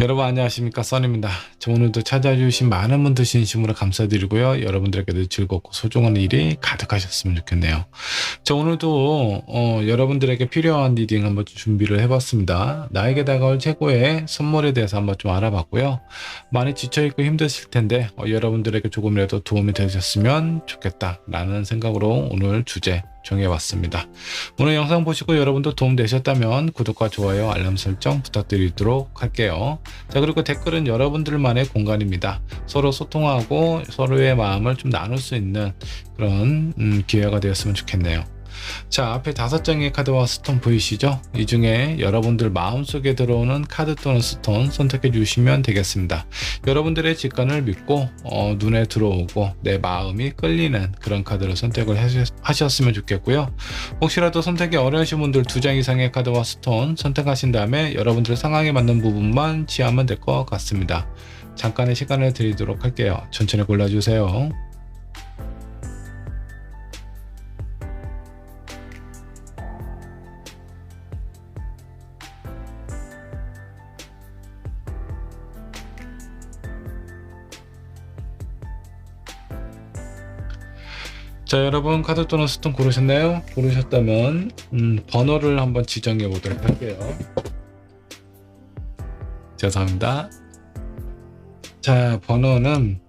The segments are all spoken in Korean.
여러분 안녕하십니까, 써니입니다. 오늘도 찾아주신 많은 분들 진심으로 감사드리고요. 여러분들에게도 즐겁고 소중한 일이 가득하셨으면 좋겠네요. 오늘도 여러분들에게 필요한 리딩 한번 준비를 해봤습니다. 나에게 다가올 최고의 선물에 대해서 한번 좀 알아봤고요. 많이 지쳐있고 힘드실 텐데 여러분들에게 조금이라도 도움이 되셨으면 좋겠다라는 생각으로 오늘 주제 정해봤습니다. 오늘 영상 보시고 여러분도 도움 되셨다면 구독과 좋아요, 알람 설정 부탁드리도록 할게요. 자, 그리고 댓글은 여러분들만의 공간입니다. 서로 소통하고 서로의 마음을 좀 나눌 수 있는 그런 기회가 되었으면 좋겠네요. 자, 앞에 5장의 카드와 스톤 보이시죠? 이 중에 여러분들 마음속에 들어오는 카드 또는 스톤 선택해 주시면 되겠습니다. 여러분들의 직관을 믿고 눈에 들어오고 내 마음이 끌리는 그런 카드를 선택을 하셨으면 좋겠고요. 혹시라도 선택이 어려우신 분들 2장 이상의 카드와 스톤 선택하신 다음에 여러분들 상황에 맞는 부분만 취하면 될 것 같습니다. 잠깐의 시간을 드리도록 할게요. 천천히 골라주세요. 자, 여러분 카드 또는 스톤 고르셨나요? 고르셨다면 번호를 한번 지정해 보도록 할게요. 죄송합니다. 자, 번호는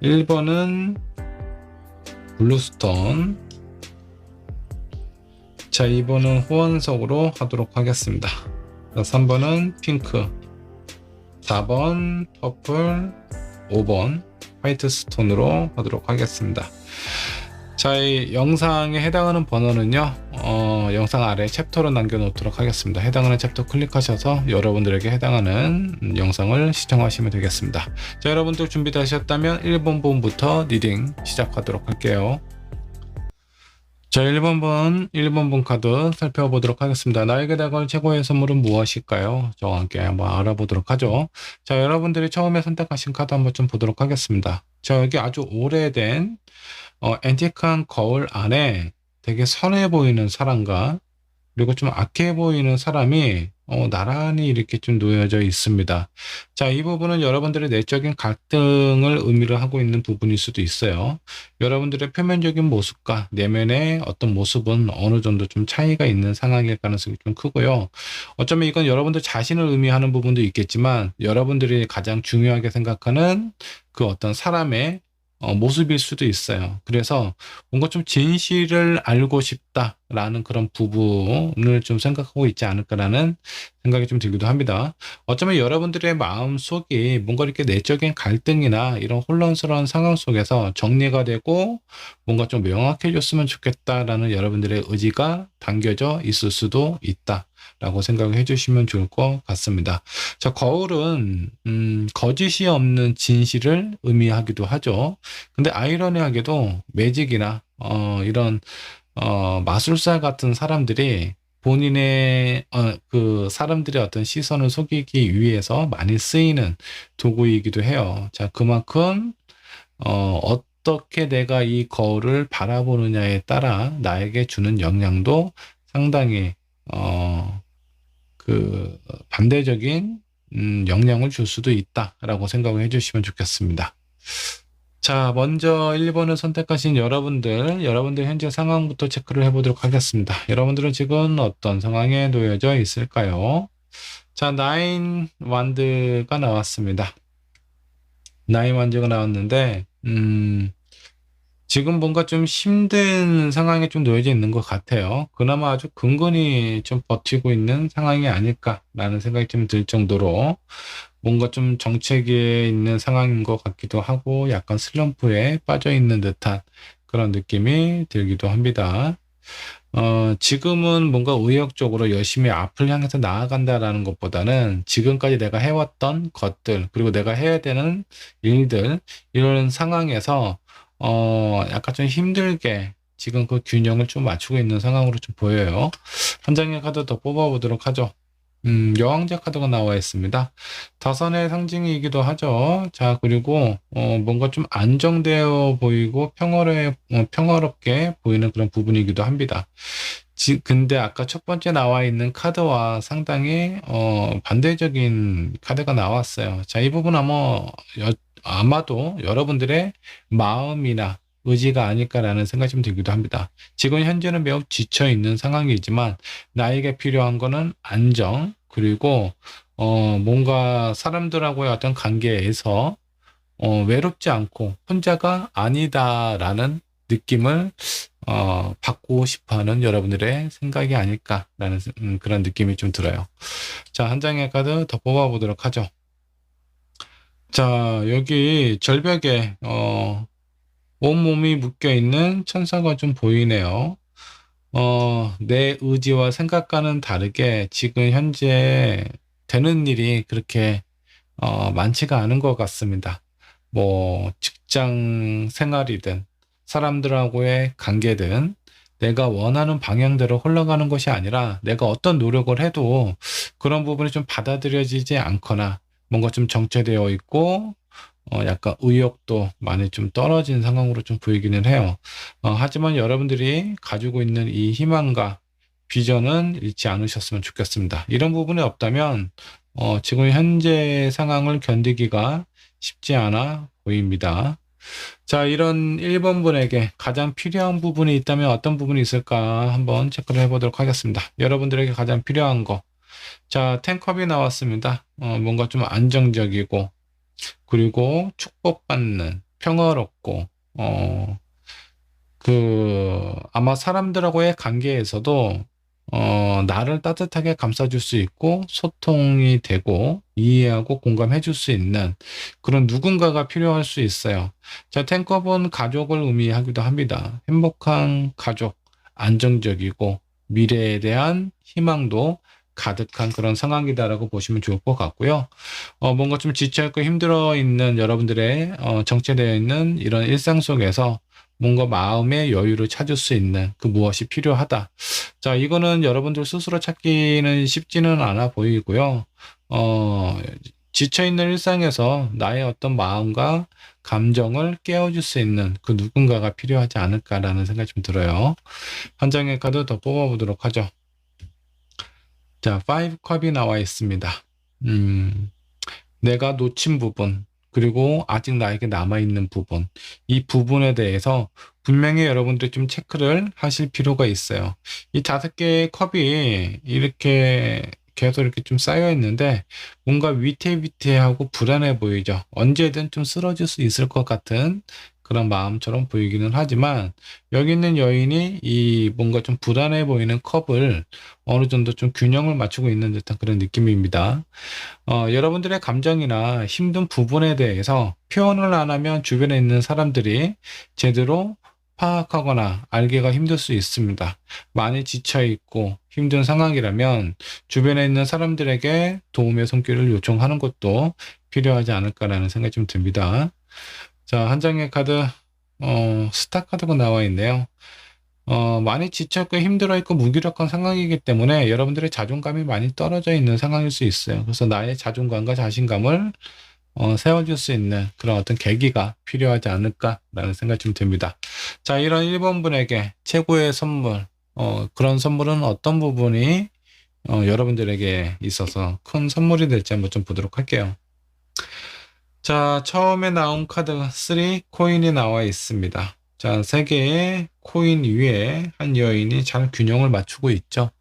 1번은 블루스톤, 자, 2번은 후원석으로 하도록 하겠습니다. 3번은 핑크, 4번 퍼플, 5번 화이트 스톤으로 하도록 하겠습니다. 자, 이 영상에 해당하는 번호는요, 영상 아래 챕터로 남겨놓도록 하겠습니다. 해당하는 챕터 클릭하셔서 여러분들에게 해당하는 영상을 시청하시면 되겠습니다. 자, 여러분들 준비되셨다면 1번 부분부터 리딩 시작하도록 할게요. 자, 1번 카드 살펴보도록 하겠습니다. 나에게 다가올 최고의 선물은 무엇일까요? 저와 함께 한번 알아보도록 하죠. 자, 여러분들이 처음에 선택하신 카드 한번 좀 보도록 하겠습니다. 자, 여기 아주 오래된 앤틱한 거울 안에 되게 선해 보이는 사람과 그리고 좀 악해 보이는 사람이 나란히 이렇게 좀 놓여져 있습니다. 자, 이 부분은 여러분들의 내적인 갈등을 의미를 하고 있는 부분일 수도 있어요. 여러분들의 표면적인 모습과 내면의 어떤 모습은 어느 정도 좀 차이가 있는 상황일 가능성이 좀 크고요. 어쩌면 이건 여러분들 자신을 의미하는 부분도 있겠지만 여러분들이 가장 중요하게 생각하는 그 어떤 사람의 모습일 수도 있어요. 그래서 뭔가 좀 진실을 알고 싶다라는 그런 부분을 좀 생각하고 있지 않을까라는 생각이 좀 들기도 합니다. 어쩌면 여러분들의 마음 속이 뭔가 이렇게 내적인 갈등이나 이런 혼란스러운 상황 속에서 정리가 되고 뭔가 좀 명확해졌으면 좋겠다라는 여러분들의 의지가 담겨져 있을 수도 있다. 라고 생각을 해주시면 좋을 것 같습니다. 자, 거울은 거짓이 없는 진실을 의미하기도 하죠. 근데 아이러니하게도 매직이나 이런 마술사 같은 사람들이 본인의 그 사람들의 어떤 시선을 속이기 위해서 많이 쓰이는 도구이기도 해요. 자, 그만큼 어떻게 내가 이 거울을 바라보느냐에 따라 나에게 주는 영향도 상당히 그 반대적인 영향을 줄 수도 있다라고 생각을 해주시면 좋겠습니다. 자, 먼저 1번을 선택하신 여러분들 현재 상황부터 체크를 해보도록 하겠습니다. 여러분들은 지금 어떤 상황에 놓여져 있을까요? 자, 9 완드가 나왔습니다. 9 완드가 나왔는데 지금 뭔가 좀 힘든 상황에 좀 놓여져 있는 것 같아요. 그나마 아주 근근히 좀 버티고 있는 상황이 아닐까라는 생각이 좀 들 정도로 뭔가 좀 정체기에 있는 상황인 것 같기도 하고 약간 슬럼프에 빠져 있는 듯한 그런 느낌이 들기도 합니다. 지금은 뭔가 의욕적으로 열심히 앞을 향해서 나아간다라는 것보다는 지금까지 내가 해왔던 것들, 그리고 내가 해야 되는 일들, 이런 상황에서 약간 좀 힘들게 지금 그 균형을 좀 맞추고 있는 상황으로 좀 보여요. 한 장의 카드 더 뽑아보도록 하죠. 여왕자 카드가 나와 있습니다. 다선의 상징이기도 하죠. 자, 그리고 뭔가 좀 안정되어 보이고 평화롭게 보이는 그런 부분이기도 합니다. 근데 아까 첫 번째 나와 있는 카드와 상당히 반대적인 카드가 나왔어요. 자, 이 부분 아마도 여러분들의 마음이나 의지가 아닐까라는 생각이 좀 들기도 합니다. 지금 현재는 매우 지쳐 있는 상황이지만 나에게 필요한 거는 안정, 그리고 뭔가 사람들하고의 어떤 관계에서 외롭지 않고 혼자가 아니다라는 느낌을 받고 싶어 하는 여러분들의 생각이 아닐까라는 그런 느낌이 좀 들어요. 자, 한 장의 카드 더 뽑아보도록 하죠. 자, 여기 절벽에, 온몸이 묶여있는 천사가 좀 보이네요. 내 의지와 생각과는 다르게 지금 현재 되는 일이 그렇게 많지가 않은 것 같습니다. 뭐 직장 생활이든 사람들하고의 관계든 내가 원하는 방향대로 흘러가는 것이 아니라 내가 어떤 노력을 해도 그런 부분이 좀 받아들여지지 않거나 뭔가 좀 정체되어 있고 약간 의욕도 많이 좀 떨어진 상황으로 좀 보이기는 해요. 하지만 여러분들이 가지고 있는 이 희망과 비전은 잃지 않으셨으면 좋겠습니다. 이런 부분이 없다면 지금 현재 상황을 견디기가 쉽지 않아 보입니다. 자, 이런 1번 분에게 가장 필요한 부분이 있다면 어떤 부분이 있을까 한번 체크를 해보도록 하겠습니다. 여러분들에게 가장 필요한 거. 자, 10컵이 나왔습니다. 뭔가 좀 안정적이고, 그리고 축복받는, 평화롭고, 아마 사람들하고의 관계에서도 나를 따뜻하게 감싸줄 수 있고 소통이 되고 이해하고 공감해줄 수 있는 그런 누군가가 필요할 수 있어요. 자, 탱커본 가족을 의미하기도 합니다. 행복한 가족, 안정적이고 미래에 대한 희망도 가득한 그런 상황이다라고 보시면 좋을 것 같고요. 뭔가 좀 지쳐있고 힘들어 있는 여러분들의 정체되어 있는 이런 일상 속에서 뭔가 마음의 여유를 찾을 수 있는 그 무엇이 필요하다. 자, 이거는 여러분들 스스로 찾기는 쉽지는 않아 보이고요. 지쳐있는 일상에서 나의 어떤 마음과 감정을 깨워줄 수 있는 그 누군가가 필요하지 않을까라는 생각이 좀 들어요. 한 장의 카드 더 뽑아보도록 하죠. 자, 5컵이 나와 있습니다. 내가 놓친 부분, 그리고 아직 나에게 남아있는 부분, 이 부분에 대해서 분명히 여러분들이 좀 체크를 하실 필요가 있어요. 이 5개의 컵이 이렇게 계속 이렇게 좀 쌓여 있는데 뭔가 위태위태하고 불안해 보이죠. 언제든 좀 쓰러질 수 있을 것 같은 그런 마음처럼 보이기는 하지만 여기 있는 여인이 이 뭔가 좀 불안해 보이는 컵을 어느 정도 좀 균형을 맞추고 있는 듯한 그런 느낌입니다. 여러분들의 감정이나 힘든 부분에 대해서 표현을 안 하면 주변에 있는 사람들이 제대로 파악하거나 알기가 힘들 수 있습니다. 많이 지쳐있고 힘든 상황이라면 주변에 있는 사람들에게 도움의 손길을 요청하는 것도 필요하지 않을까라는 생각이 좀 듭니다. 자, 한 장의 카드, 스타 카드가 나와 있네요. 많이 지쳤고 힘들어있고 무기력한 상황이기 때문에 여러분들의 자존감이 많이 떨어져 있는 상황일 수 있어요. 그래서 나의 자존감과 자신감을 세워줄 수 있는 그런 어떤 계기가 필요하지 않을까라는 생각이 좀 듭니다. 자, 이런 1번 분에게 최고의 선물, 그런 선물은 어떤 부분이 여러분들에게 있어서 큰 선물이 될지 한번 좀 보도록 할게요. 자, 처음에 나온 카드가 3 코인이 나와 있습니다. 자, 3개의 코인 위에 한 여인이 잘 균형을 맞추고 있죠.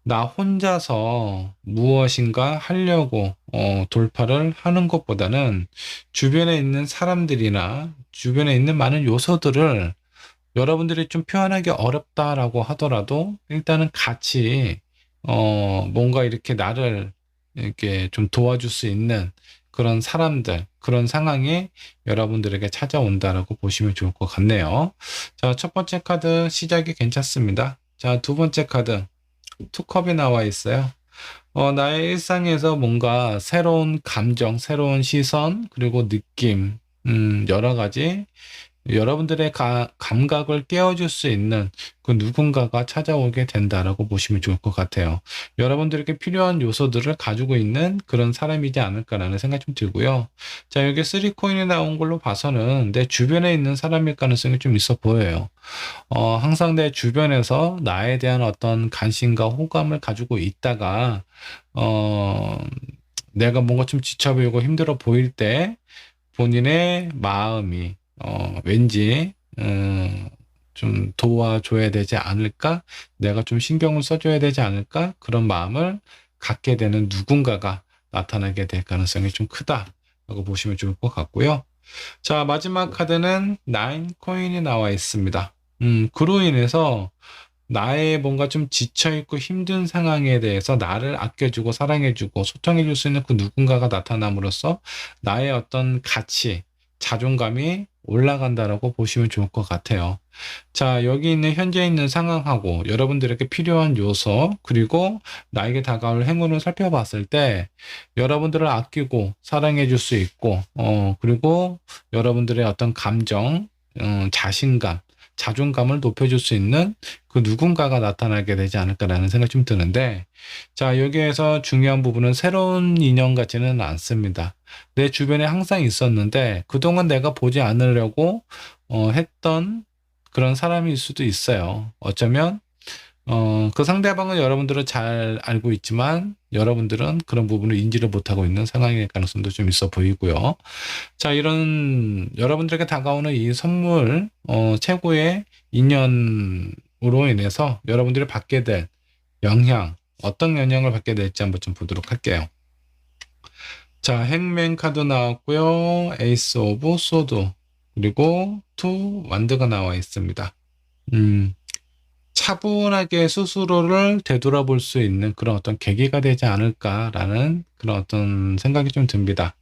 나 혼자서 무엇인가 하려고 돌파를 하는 것보다는 주변에 있는 사람들이나 주변에 있는 많은 요소들을 여러분들이 좀 표현하기 어렵다라고 하더라도 일단은 같이 뭔가 이렇게 나를 이렇게 좀 도와줄 수 있는 그런 사람들, 그런 상황이 여러분들에게 찾아온다라고 보시면 좋을 것 같네요. 자, 첫 번째 카드 시작이 괜찮습니다. 자, 두 번째 카드 투컵이 나와 있어요. 나의 일상에서 뭔가 새로운 감정, 새로운 시선, 그리고 느낌, 여러 가지 여러분들의 감각을 깨워줄 수 있는 그 누군가가 찾아오게 된다라고 보시면 좋을 것 같아요. 여러분들에게 필요한 요소들을 가지고 있는 그런 사람이지 않을까라는 생각이 좀 들고요. 자, 여기 3코인이 나온 걸로 봐서는 내 주변에 있는 사람일 가능성이 좀 있어 보여요. 항상 내 주변에서 나에 대한 어떤 관심과 호감을 가지고 있다가, 어, 내가 뭔가 좀 지쳐 보이고 힘들어 보일 때 본인의 마음이 왠지 좀 도와줘야 되지 않을까? 내가 좀 신경을 써줘야 되지 않을까? 그런 마음을 갖게 되는 누군가가 나타나게 될 가능성이 좀 크다라고 보시면 좋을 것 같고요. 자, 마지막 카드는 9코인이 나와 있습니다. 그로 인해서 나의 뭔가 좀 지쳐있고 힘든 상황에 대해서 나를 아껴주고 사랑해주고 소통해줄 수 있는 그 누군가가 나타남으로써 나의 어떤 가치, 자존감이 올라간다라고 보시면 좋을 것 같아요. 자, 여기 있는 현재 있는 상황하고 여러분들에게 필요한 요소, 그리고 나에게 다가올 행운을 살펴봤을 때 여러분들을 아끼고 사랑해줄 수 있고, 그리고 여러분들의 어떤 감정, 자신감, 자존감을 높여줄 수 있는 그 누군가가 나타나게 되지 않을까라는 생각이 좀 드는데, 자, 여기에서 중요한 부분은 새로운 인연 같지는 않습니다. 내 주변에 항상 있었는데 그동안 내가 보지 않으려고 했던 그런 사람일 수도 있어요. 어쩌면 그 상대방은 여러분들은 잘 알고 있지만 여러분들은 그런 부분을 인지를 못하고 있는 상황일 가능성도 좀 있어 보이고요. 자, 이런 여러분들에게 다가오는 이 선물, 최고의 인연으로 인해서 여러분들이 받게 될 영향, 어떤 영향을 받게 될지 한번 좀 보도록 할게요. 자, 행맨 카드 나왔고요. 에이스 오브 소드, 그리고 투 완드가 나와 있습니다. 차분하게 스스로를 되돌아볼 수 있는 그런 어떤 계기가 되지 않을까라는 그런 어떤 생각이 좀 듭니다.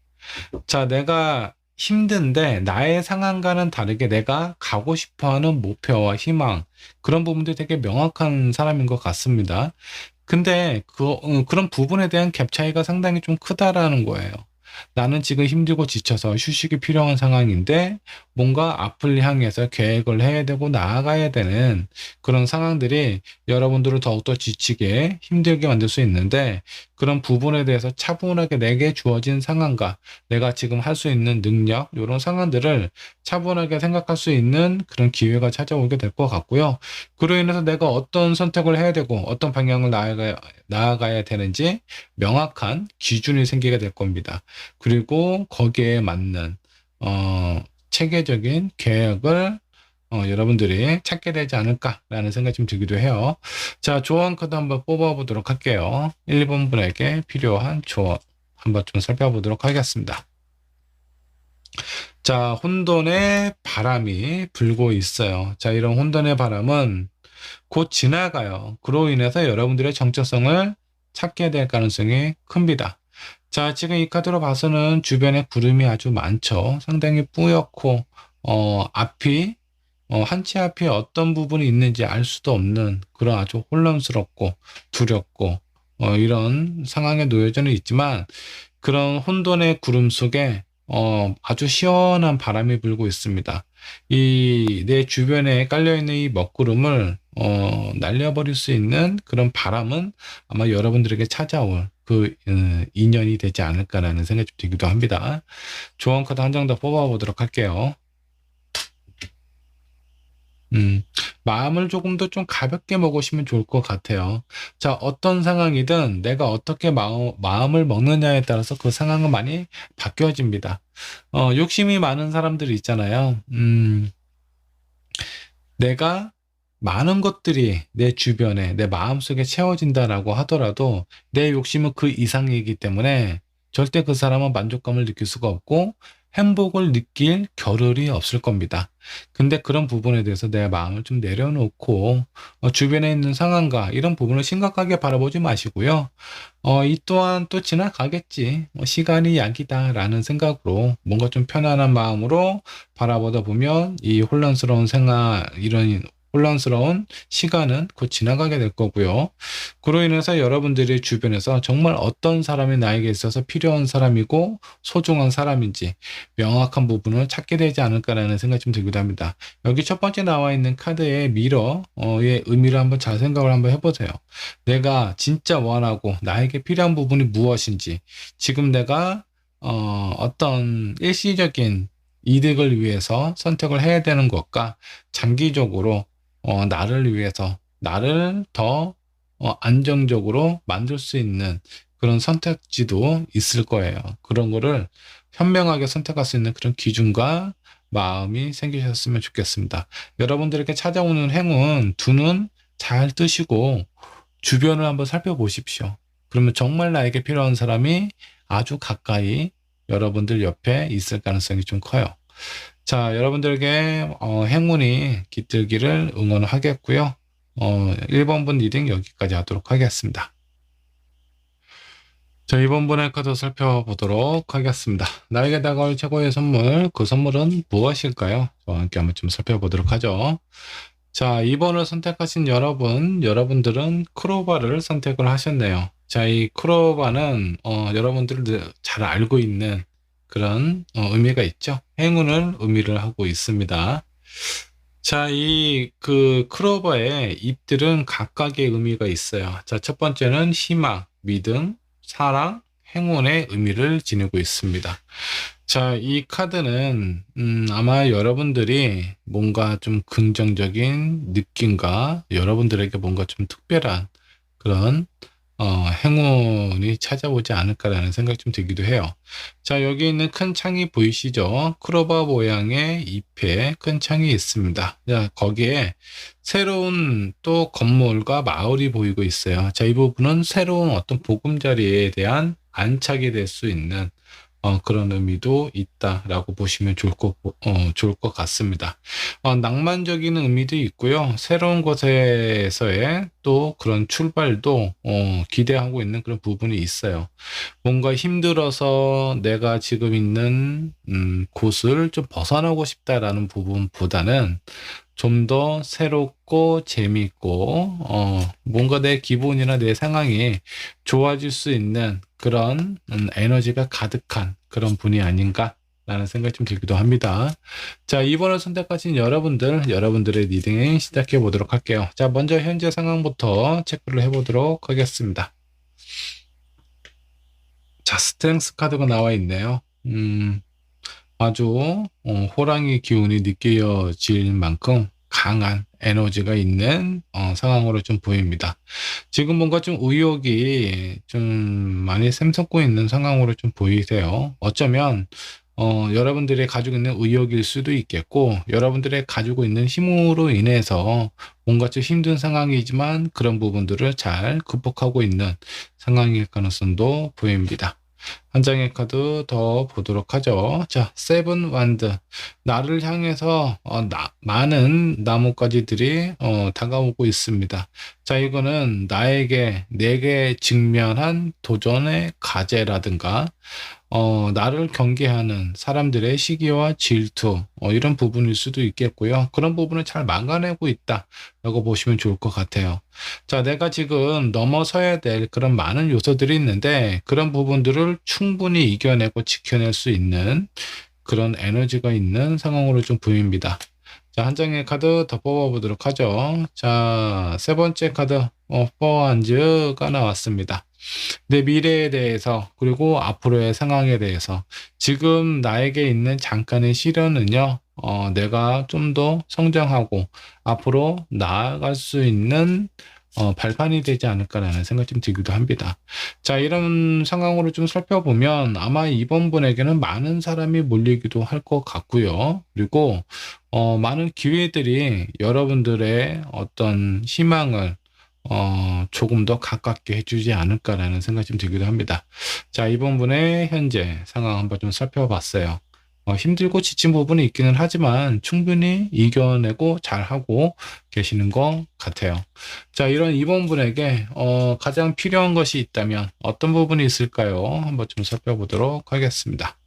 자, 내가 힘든데 나의 상황과는 다르게 내가 가고 싶어하는 목표와 희망, 그런 부분들이 되게 명확한 사람인 것 같습니다. 근데 그런 부분에 대한 갭 차이가 상당히 좀 크다라는 거예요. 나는 지금 힘들고 지쳐서 휴식이 필요한 상황인데 뭔가 앞을 향해서 계획을 해야 되고 나아가야 되는 그런 상황들이 여러분들을 더욱더 지치게 힘들게 만들 수 있는데, 그런 부분에 대해서 차분하게 내게 주어진 상황과 내가 지금 할 수 있는 능력, 이런 상황들을 차분하게 생각할 수 있는 그런 기회가 찾아오게 될 것 같고요. 그로 인해서 내가 어떤 선택을 해야 되고 어떤 방향을 나아가야 되는지 명확한 기준이 생기게 될 겁니다. 그리고 거기에 맞는 체계적인 계획을 여러분들이 찾게 되지 않을까라는 생각이 좀 들기도 해요. 자, 조언 카드 한번 뽑아보도록 할게요. 1번 분에게 필요한 조언 한번 좀 살펴보도록 하겠습니다. 자, 혼돈의 바람이 불고 있어요. 자, 이런 혼돈의 바람은 곧 지나가요. 그로 인해서 여러분들의 정체성을 찾게 될 가능성이 큽니다. 자, 지금 이 카드로 봐서는 주변에 구름이 아주 많죠. 상당히 뿌옇고, 앞이, 한치 앞이 어떤 부분이 있는지 알 수도 없는 그런 아주 혼란스럽고 두렵고, 이런 상황에 놓여져 있지만, 그런 혼돈의 구름 속에 아주 시원한 바람이 불고 있습니다. 이 내 주변에 깔려있는 이 먹구름을 날려버릴 수 있는 그런 바람은 아마 여러분들에게 찾아올 그 인연이 되지 않을까라는 생각이 좀 들기도 합니다. 조언 카드 한 장 더 뽑아보도록 할게요. 마음을 조금 더 좀 가볍게 먹으시면 좋을 것 같아요. 자, 어떤 상황이든 내가 어떻게 마음을 먹느냐에 따라서 그 상황은 많이 바뀌어집니다. 욕심이 많은 사람들이 있잖아요. 내가 많은 것들이 내 주변에 내 마음속에 채워진다라고 하더라도 내 욕심은 그 이상이기 때문에 절대 그 사람은 만족감을 느낄 수가 없고 행복을 느낄 겨를이 없을 겁니다. 근데 그런 부분에 대해서 내 마음을 좀 내려놓고 주변에 있는 상황과 이런 부분을 심각하게 바라보지 마시고요. 이 또한 또 지나가겠지. 시간이 약이다라는 생각으로 뭔가 좀 편안한 마음으로 바라보다 보면 이 혼란스러운 생활, 이런 혼란스러운 시간은 곧 지나가게 될 거고요. 그로 인해서 여러분들의 주변에서 정말 어떤 사람이 나에게 있어서 필요한 사람이고 소중한 사람인지 명확한 부분을 찾게 되지 않을까라는 생각이 좀 들기도 합니다. 여기 첫 번째 나와 있는 카드의 미러의 의미를 한번 잘 생각을 한번 해보세요. 내가 진짜 원하고 나에게 필요한 부분이 무엇인지, 지금 내가 어떤 일시적인 이득을 위해서 선택을 해야 되는 것과 장기적으로 나를 위해서 나를 더 안정적으로 만들 수 있는 그런 선택지도 있을 거예요. 그런 거를 현명하게 선택할 수 있는 그런 기준과 마음이 생기셨으면 좋겠습니다. 여러분들에게 찾아오는 행운 두 눈 잘 뜨시고 주변을 한번 살펴보십시오. 그러면 정말 나에게 필요한 사람이 아주 가까이 여러분들 옆에 있을 가능성이 좀 커요. 자, 여러분들에게 행운이 깃들기를 응원하겠고요. 1번분 리딩 여기까지 하도록 하겠습니다. 자, 2번분의 카드 살펴보도록 하겠습니다. 나에게 다가올 최고의 선물, 그 선물은 무엇일까요? 저와 함께 한번 좀 살펴보도록 하죠. 자, 2번을 선택하신 여러분들은 크로바를 선택을 하셨네요. 자, 이 크로바는 여러분들 잘 알고 있는 그런 의미가 있죠. 행운을 의미를 하고 있습니다. 자, 이 크로바의 잎들은 각각의 의미가 있어요. 자, 첫 번째는 희망, 믿음, 사랑, 행운의 의미를 지니고 있습니다. 자, 이 카드는 아마 여러분들이 뭔가 좀 긍정적인 느낌과 여러분들에게 뭔가 좀 특별한 그런 행운이 찾아오지 않을까라는 생각이 좀 들기도 해요. 자, 여기 있는 큰 창이 보이시죠? 크로바 모양의 잎에 큰 창이 있습니다. 자, 거기에 새로운 또 건물과 마을이 보이고 있어요. 자, 이 부분은 새로운 어떤 보금자리에 대한 안착이 될 수 있는 그런 의미도 있다라고 보시면 좋을 것 같습니다. 낭만적인 의미도 있고요. 새로운 곳에서의 또 그런 출발도 기대하고 있는 그런 부분이 있어요. 뭔가 힘들어서 내가 지금 있는 곳을 좀 벗어나고 싶다라는 부분보다는 좀 더 새롭고 재미있고 뭔가 내 기분이나 내 상황이 좋아질 수 있는 그런 에너지가 가득한 그런 분이 아닌가 라는 생각이 좀 들기도 합니다. 자, 2번을 선택하신 여러분들의 리딩 시작해 보도록 할게요. 자, 먼저 현재 상황부터 체크를 해 보도록 하겠습니다. 자, 스트렝스 카드가 나와 있네요. 아주 호랑이 기운이 느껴질 만큼 강한 에너지가 있는 상황으로 좀 보입니다. 지금 뭔가 좀 의욕이 좀 많이 샘솟고 있는 상황으로 좀 보이세요. 어쩌면 여러분들이 가지고 있는 의욕일 수도 있겠고, 여러분들의 가지고 있는 힘으로 인해서 뭔가 좀 힘든 상황이지만 그런 부분들을 잘 극복하고 있는 상황일 가능성도 보입니다. 한 장의 카드 더 보도록 하죠. 자, 세븐 완드. 나를 향해서 많은 나뭇가지들이 다가오고 있습니다. 자, 이거는 내게 직면한 도전의 과제라든가 나를 경계하는 사람들의 시기와 질투 이런 부분일 수도 있겠고요. 그런 부분을 잘 막아내고 있다라고 보시면 좋을 것 같아요. 자, 내가 지금 넘어서야 될 그런 많은 요소들이 있는데 그런 부분들을 충분히 이겨내고 지켜낼 수 있는 그런 에너지가 있는 상황으로 좀 보입니다. 자, 한 장의 카드 더 뽑아보도록 하죠. 자, 세 번째 카드 포한즈가 나왔습니다. 내 미래에 대해서 그리고 앞으로의 상황에 대해서 지금 나에게 있는 잠깐의 시련은요, 내가 좀 더 성장하고 앞으로 나아갈 수 있는 발판이 되지 않을까라는 생각이 좀 들기도 합니다. 자, 이런 상황으로 좀 살펴보면 아마 이번 분에게는 많은 사람이 몰리기도 할 것 같고요. 그리고 많은 기회들이 여러분들의 어떤 희망을 조금 더 가깝게 해주지 않을까라는 생각이 좀 들기도 합니다. 자, 이번 분의 현재 상황 한번 좀 살펴봤어요. 힘들고 지친 부분이 있기는 하지만 충분히 이겨내고 잘하고 계시는 것 같아요. 자, 이런 이번 분에게 가장 필요한 것이 있다면 어떤 부분이 있을까요? 한번 좀 살펴보도록 하겠습니다.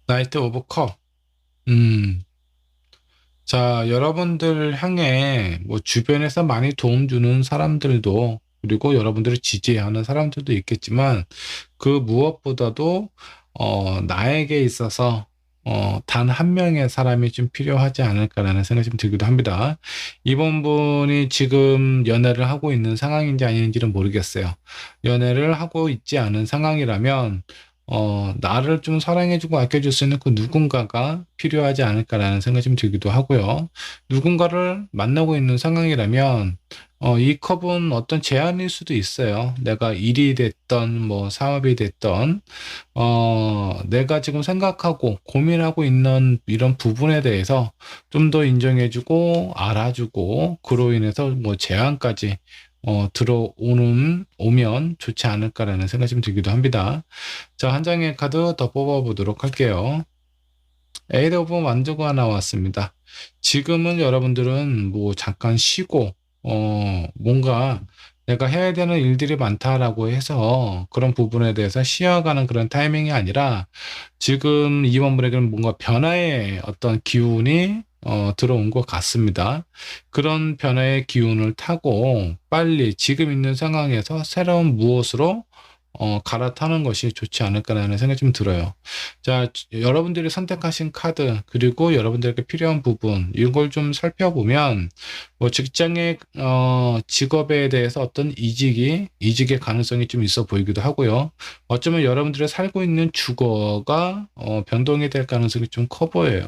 나이트 오브 컵. 자, 여러분들 향해 뭐 주변에서 많이 도움 주는 사람들도, 그리고 여러분들을 지지하는 사람들도 있겠지만, 그 무엇보다도 나에게 있어서 단 한 명의 사람이 좀 필요하지 않을까라는 생각이 좀 들기도 합니다. 이번 분이 지금 연애를 하고 있는 상황인지 아닌지는 모르겠어요. 연애를 하고 있지 않은 상황이라면 나를 좀 사랑해주고 아껴줄 수 있는 그 누군가가 필요하지 않을까라는 생각이 좀 들기도 하고요. 누군가를 만나고 있는 상황이라면 이 컵은 어떤 제안일 수도 있어요. 내가 일이 됐던 뭐 사업이 됐던 내가 지금 생각하고 고민하고 있는 이런 부분에 대해서 좀 더 인정해주고 알아주고 그로 인해서 뭐 제안까지 오면 좋지 않을까라는 생각이 좀 들기도 합니다. 자, 한 장의 카드 더 뽑아보도록 할게요. 에이드 오브 완드가 나왔습니다. 지금은 여러분들은 뭐 잠깐 쉬고, 뭔가 내가 해야 되는 일들이 많다라고 해서 그런 부분에 대해서 쉬어가는 그런 타이밍이 아니라 지금 이번 분에게는 뭔가 변화의 어떤 기운이 들어온 것 같습니다. 그런 변화의 기운을 타고 빨리 지금 있는 상황에서 새로운 무엇으로 갈아타는 것이 좋지 않을까라는 생각이 좀 들어요. 자, 여러분들이 선택하신 카드, 그리고 여러분들에게 필요한 부분, 이걸 좀 살펴보면, 뭐 직장의, 직업에 대해서 어떤 이직의 가능성이 좀 있어 보이기도 하고요. 어쩌면 여러분들이 살고 있는 주거가, 변동이 될 가능성이 좀 커 보여요.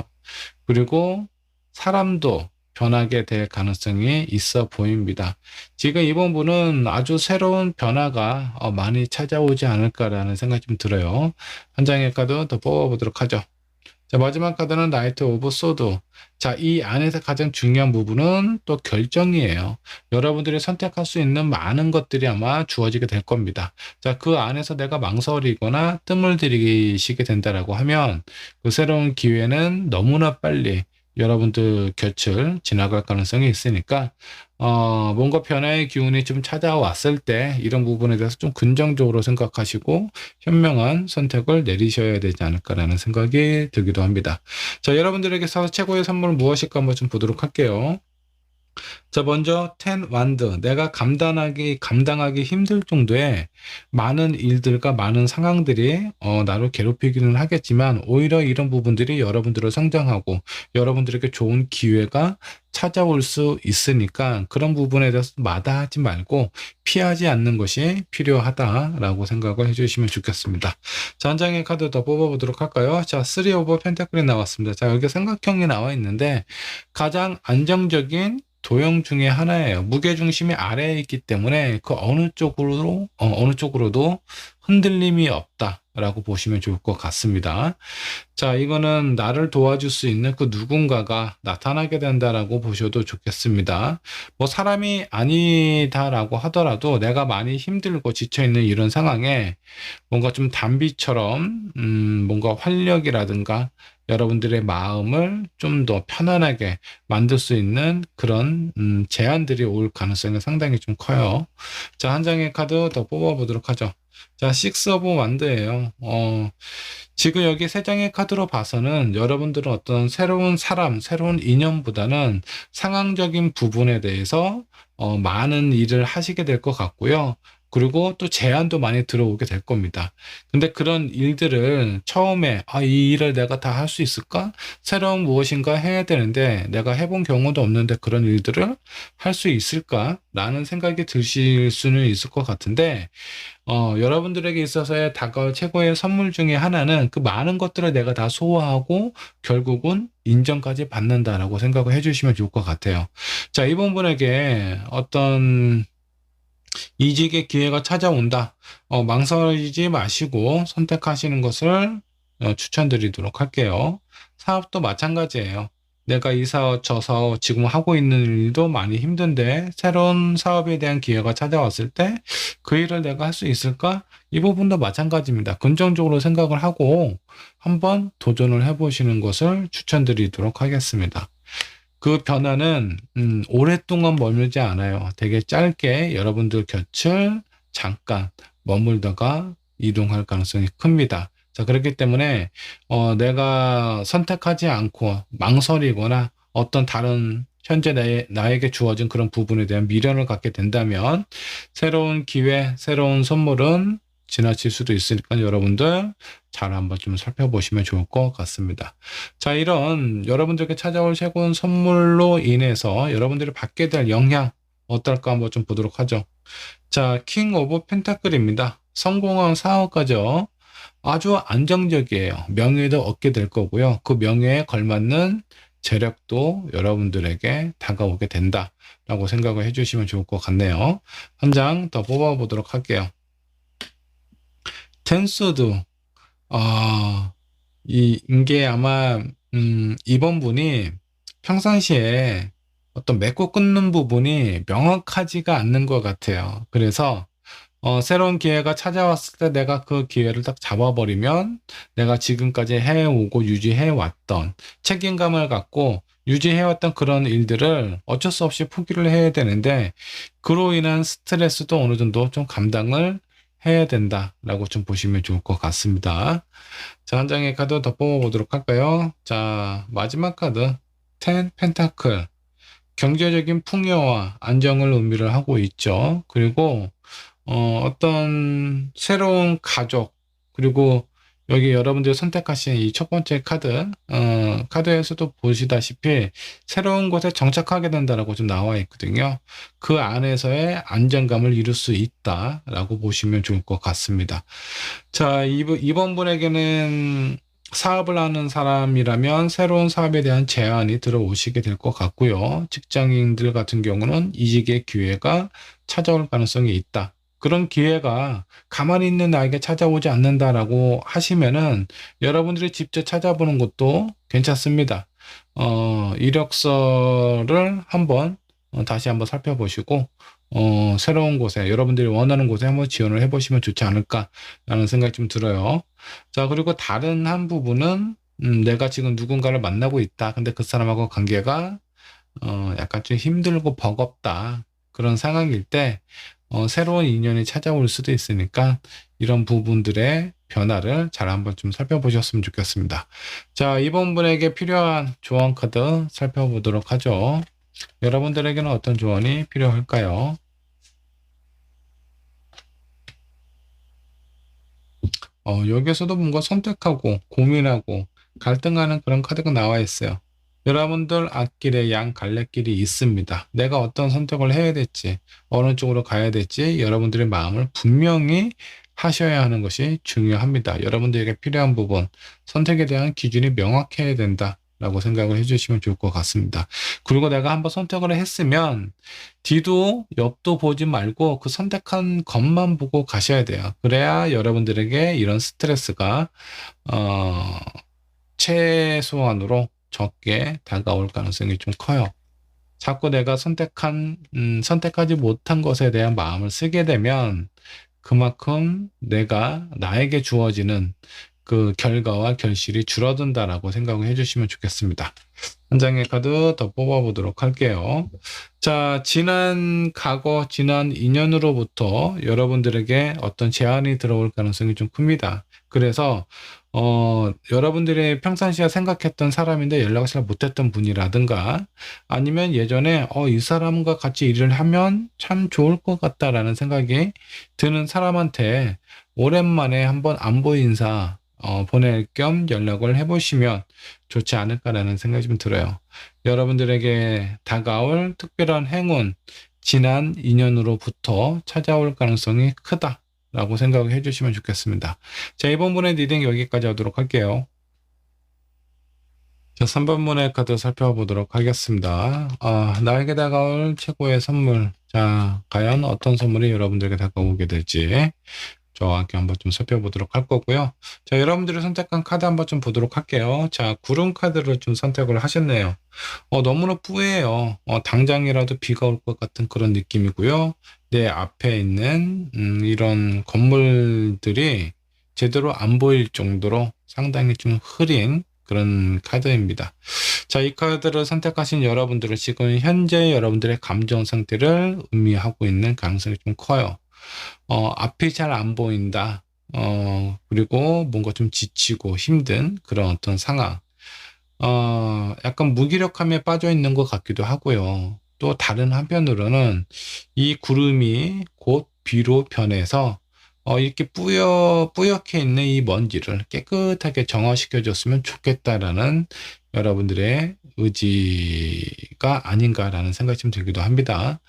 그리고 사람도 변하게 될 가능성이 있어 보입니다. 지금 이번 분은 아주 새로운 변화가 많이 찾아오지 않을까라는 생각이 좀 들어요. 한 장의 카드 더 뽑아보도록 하죠. 자, 마지막 카드는 나이트 오브 소드. 자, 이 안에서 가장 중요한 부분은 또 결정이에요. 여러분들이 선택할 수 있는 많은 것들이 아마 주어지게 될 겁니다. 자, 그 안에서 내가 망설이거나 뜸을 들이시게 된다라고 하면 그 새로운 기회는 너무나 빨리 여러분들 곁을 지나갈 가능성이 있으니까 뭔가 변화의 기운이 좀 찾아왔을 때 이런 부분에 대해서 좀 긍정적으로 생각하시고 현명한 선택을 내리셔야 되지 않을까라는 생각이 들기도 합니다. 자, 여러분들에게서 최고의 선물은 무엇일까 한번 좀 보도록 할게요. 자, 먼저 10 완드. 내가 감당하기 힘들 정도의 많은 일들과 많은 상황들이 나를 괴롭히기는 하겠지만 오히려 이런 부분들이 여러분들을 성장하고 여러분들에게 좋은 기회가 찾아올 수 있으니까 그런 부분에 대해서 마다하지 말고 피하지 않는 것이 필요하다라고 생각을 해주시면 좋겠습니다. 자, 한 장의 카드 더 뽑아보도록 할까요? 자, 3 오브 펜타클이 나왔습니다. 자, 여기 삼각형이 나와 있는데 가장 안정적인 도형 중에 하나예요. 무게중심이 아래에 있기 때문에 그 어느 쪽으로도 흔들림이 없다라고 보시면 좋을 것 같습니다. 자, 이거는 나를 도와줄 수 있는 그 누군가가 나타나게 된다라고 보셔도 좋겠습니다. 뭐 사람이 아니다라고 하더라도 내가 많이 힘들고 지쳐있는 이런 상황에 뭔가 좀 단비처럼 뭔가 활력이라든가 여러분들의 마음을 좀 더 편안하게 만들 수 있는 그런 제안들이 올 가능성이 상당히 좀 커요. 자, 한 장의 카드 더 뽑아보도록 하죠. 자, 6 오브 완드예요. 지금 여기 세 장의 카드로 봐서는 여러분들은 어떤 새로운 사람, 새로운 인연보다는 상황적인 부분에 대해서 많은 일을 하시게 될 것 같고요. 그리고 또 제안도 많이 들어오게 될 겁니다. 근데 그런 일들을 처음에 이 일을 내가 다 할 수 있을까? 새로운 무엇인가 해야 되는데 내가 해본 경우도 없는데 그런 일들을 할 수 있을까? 라는 생각이 드실 수는 있을 것 같은데 여러분들에게 있어서의 다가올 최고의 선물 중에 하나는 그 많은 것들을 내가 다 소화하고 결국은 인정까지 받는다라고 생각을 해주시면 좋을 것 같아요. 자, 이번 분에게 어떤 이직의 기회가 찾아온다. 망설이지 마시고 선택하시는 것을 추천드리도록 할게요. 사업도 마찬가지예요. 내가 이 사업, 저 사업, 지금 하고 있는 일도 많이 힘든데 새로운 사업에 대한 기회가 찾아왔을 때 그 일을 내가 할 수 있을까? 이 부분도 마찬가지입니다. 긍정적으로 생각을 하고 한번 도전을 해보시는 것을 추천드리도록 하겠습니다. 그 변화는 오랫동안 머물지 않아요. 되게 짧게 여러분들 곁을 잠깐 머물다가 이동할 가능성이 큽니다. 자, 그렇기 때문에 내가 선택하지 않고 망설이거나 어떤 다른 현재 나에게 주어진 그런 부분에 대한 미련을 갖게 된다면 새로운 기회, 새로운 선물은 지나칠 수도 있으니까 여러분들 잘 한번 좀 살펴보시면 좋을 것 같습니다. 자, 이런 여러분들께 찾아올 새로운 선물로 인해서 여러분들이 받게 될 영향 어떨까 한번 좀 보도록 하죠. 자, 킹 오브 펜타클입니다. 성공한 사업가죠. 아주 안정적이에요. 명예도 얻게 될 거고요. 그 명예에 걸맞는 재력도 여러분들에게 다가오게 된다라고 생각을 해주시면 좋을 것 같네요. 한 장 더 뽑아보도록 할게요. 텐스드. 이게 아마 이번 분이 평상시에 어떤 맺고 끊는 부분이 명확하지가 않는 것 같아요. 그래서 새로운 기회가 찾아왔을 때 내가 그 기회를 딱 잡아버리면 내가 지금까지 해오고 유지해왔던 책임감을 갖고 유지해왔던 그런 일들을 어쩔 수 없이 포기를 해야 되는데 그로 인한 스트레스도 어느 정도 좀 감당을 해야 된다라고 좀 보시면 좋을 것 같습니다. 자, 한 장의 카드 더 뽑아보도록 할까요? 자, 마지막 카드 10 펜타클. 경제적인 풍요와 안정을 의미를 하고 있죠. 그리고 어떤 새로운 가족, 그리고 여기 여러분들이 선택하신 이 첫 번째 카드, 카드에서도 보시다시피 새로운 곳에 정착하게 된다라고 좀 나와 있거든요. 그 안에서의 안정감을 이룰 수 있다라고 보시면 좋을 것 같습니다. 자, 이번 분에게는 사업을 하는 사람이라면 새로운 사업에 대한 제안이 들어오시게 될 것 같고요. 직장인들 같은 경우는 이직의 기회가 찾아올 가능성이 있다. 그런 기회가 가만히 있는 나에게 찾아오지 않는다라고 하시면은 여러분들이 직접 찾아보는 것도 괜찮습니다. 이력서를 한번 다시 한번 살펴보시고 새로운 곳에 여러분들이 원하는 곳에 한번 지원을 해보시면 좋지 않을까라는 생각이 좀 들어요. 자, 그리고 다른 한 부분은 내가 지금 누군가를 만나고 있다. 근데 그 사람하고 관계가 약간 좀 힘들고 버겁다. 그런 상황일 때 새로운 인연이 찾아올 수도 있으니까 이런 부분들의 변화를 잘 한번 좀 살펴보셨으면 좋겠습니다. 자, 이번 분에게 필요한 조언 카드 살펴보도록 하죠. 여러분들에게는 어떤 조언이 필요할까요? 여기에서도 뭔가 선택하고 고민하고 갈등하는 그런 카드가 나와 있어요. 여러분들 앞길에 양 갈래길이 있습니다. 내가 어떤 선택을 해야 될지, 어느 쪽으로 가야 될지 여러분들의 마음을 분명히 하셔야 하는 것이 중요합니다. 여러분들에게 필요한 부분, 선택에 대한 기준이 명확해야 된다라고 생각을 해주시면 좋을 것 같습니다. 그리고 내가 한번 선택을 했으면 뒤도 옆도 보지 말고 그 선택한 것만 보고 가셔야 돼요. 그래야 여러분들에게 이런 스트레스가 최소한으로 적게 다가올 가능성이 좀 커요. 자꾸 내가 선택하지 못한 것에 대한 마음을 쓰게 되면 그만큼 나에게 주어지는 그 결과와 결실이 줄어든다라고 생각을 해주시면 좋겠습니다. 한 장의 카드 더 뽑아보도록 할게요. 자, 지난 과거, 지난 인연으로부터 여러분들에게 어떤 제안이 들어올 가능성이 좀 큽니다. 그래서 여러분들이 평상시에 생각했던 사람인데 연락을 잘 못했던 분이라든가 아니면 예전에 이 사람과 같이 일을 하면 참 좋을 것 같다라는 생각이 드는 사람한테 오랜만에 한번 안부 인사 보낼 겸 연락을 해보시면 좋지 않을까라는 생각이 좀 들어요. 여러분들에게 다가올 특별한 행운, 지난 인연으로부터 찾아올 가능성이 크다라고 생각을 해주시면 좋겠습니다. 자, 이번 분의 리딩 여기까지 하도록 할게요. 자, 3번 분의 카드 살펴보도록 하겠습니다. 나에게 다가올 최고의 선물. 자, 과연 어떤 선물이 여러분들에게 다가오게 될지 저와 함께 한번 좀 살펴보도록 할 거고요. 자, 여러분들이 선택한 카드 한번 좀 보도록 할게요. 자, 구름 카드를 좀 선택을 하셨네요. 너무나 뿌예요. 당장이라도 비가 올 것 같은 그런 느낌이고요. 내 앞에 있는 이런 건물들이 제대로 안 보일 정도로 상당히 좀 흐린 그런 카드입니다. 자, 이 카드를 선택하신 여러분들은 지금 현재 여러분들의 감정 상태를 의미하고 있는 가능성이 좀 커요. 앞이 잘 안 보인다. 그리고 뭔가 좀 지치고 힘든 그런 어떤 상황. 약간 무기력함에 빠져 있는 것 같기도 하고요. 또 다른 한편으로는 이 구름이 곧 비로 변해서 이렇게 뿌옇게 있는 이 먼지를 깨끗하게 정화시켜 줬으면 좋겠다라는 여러분들의 의지가 아닌가라는 생각이 좀 들기도 합니다.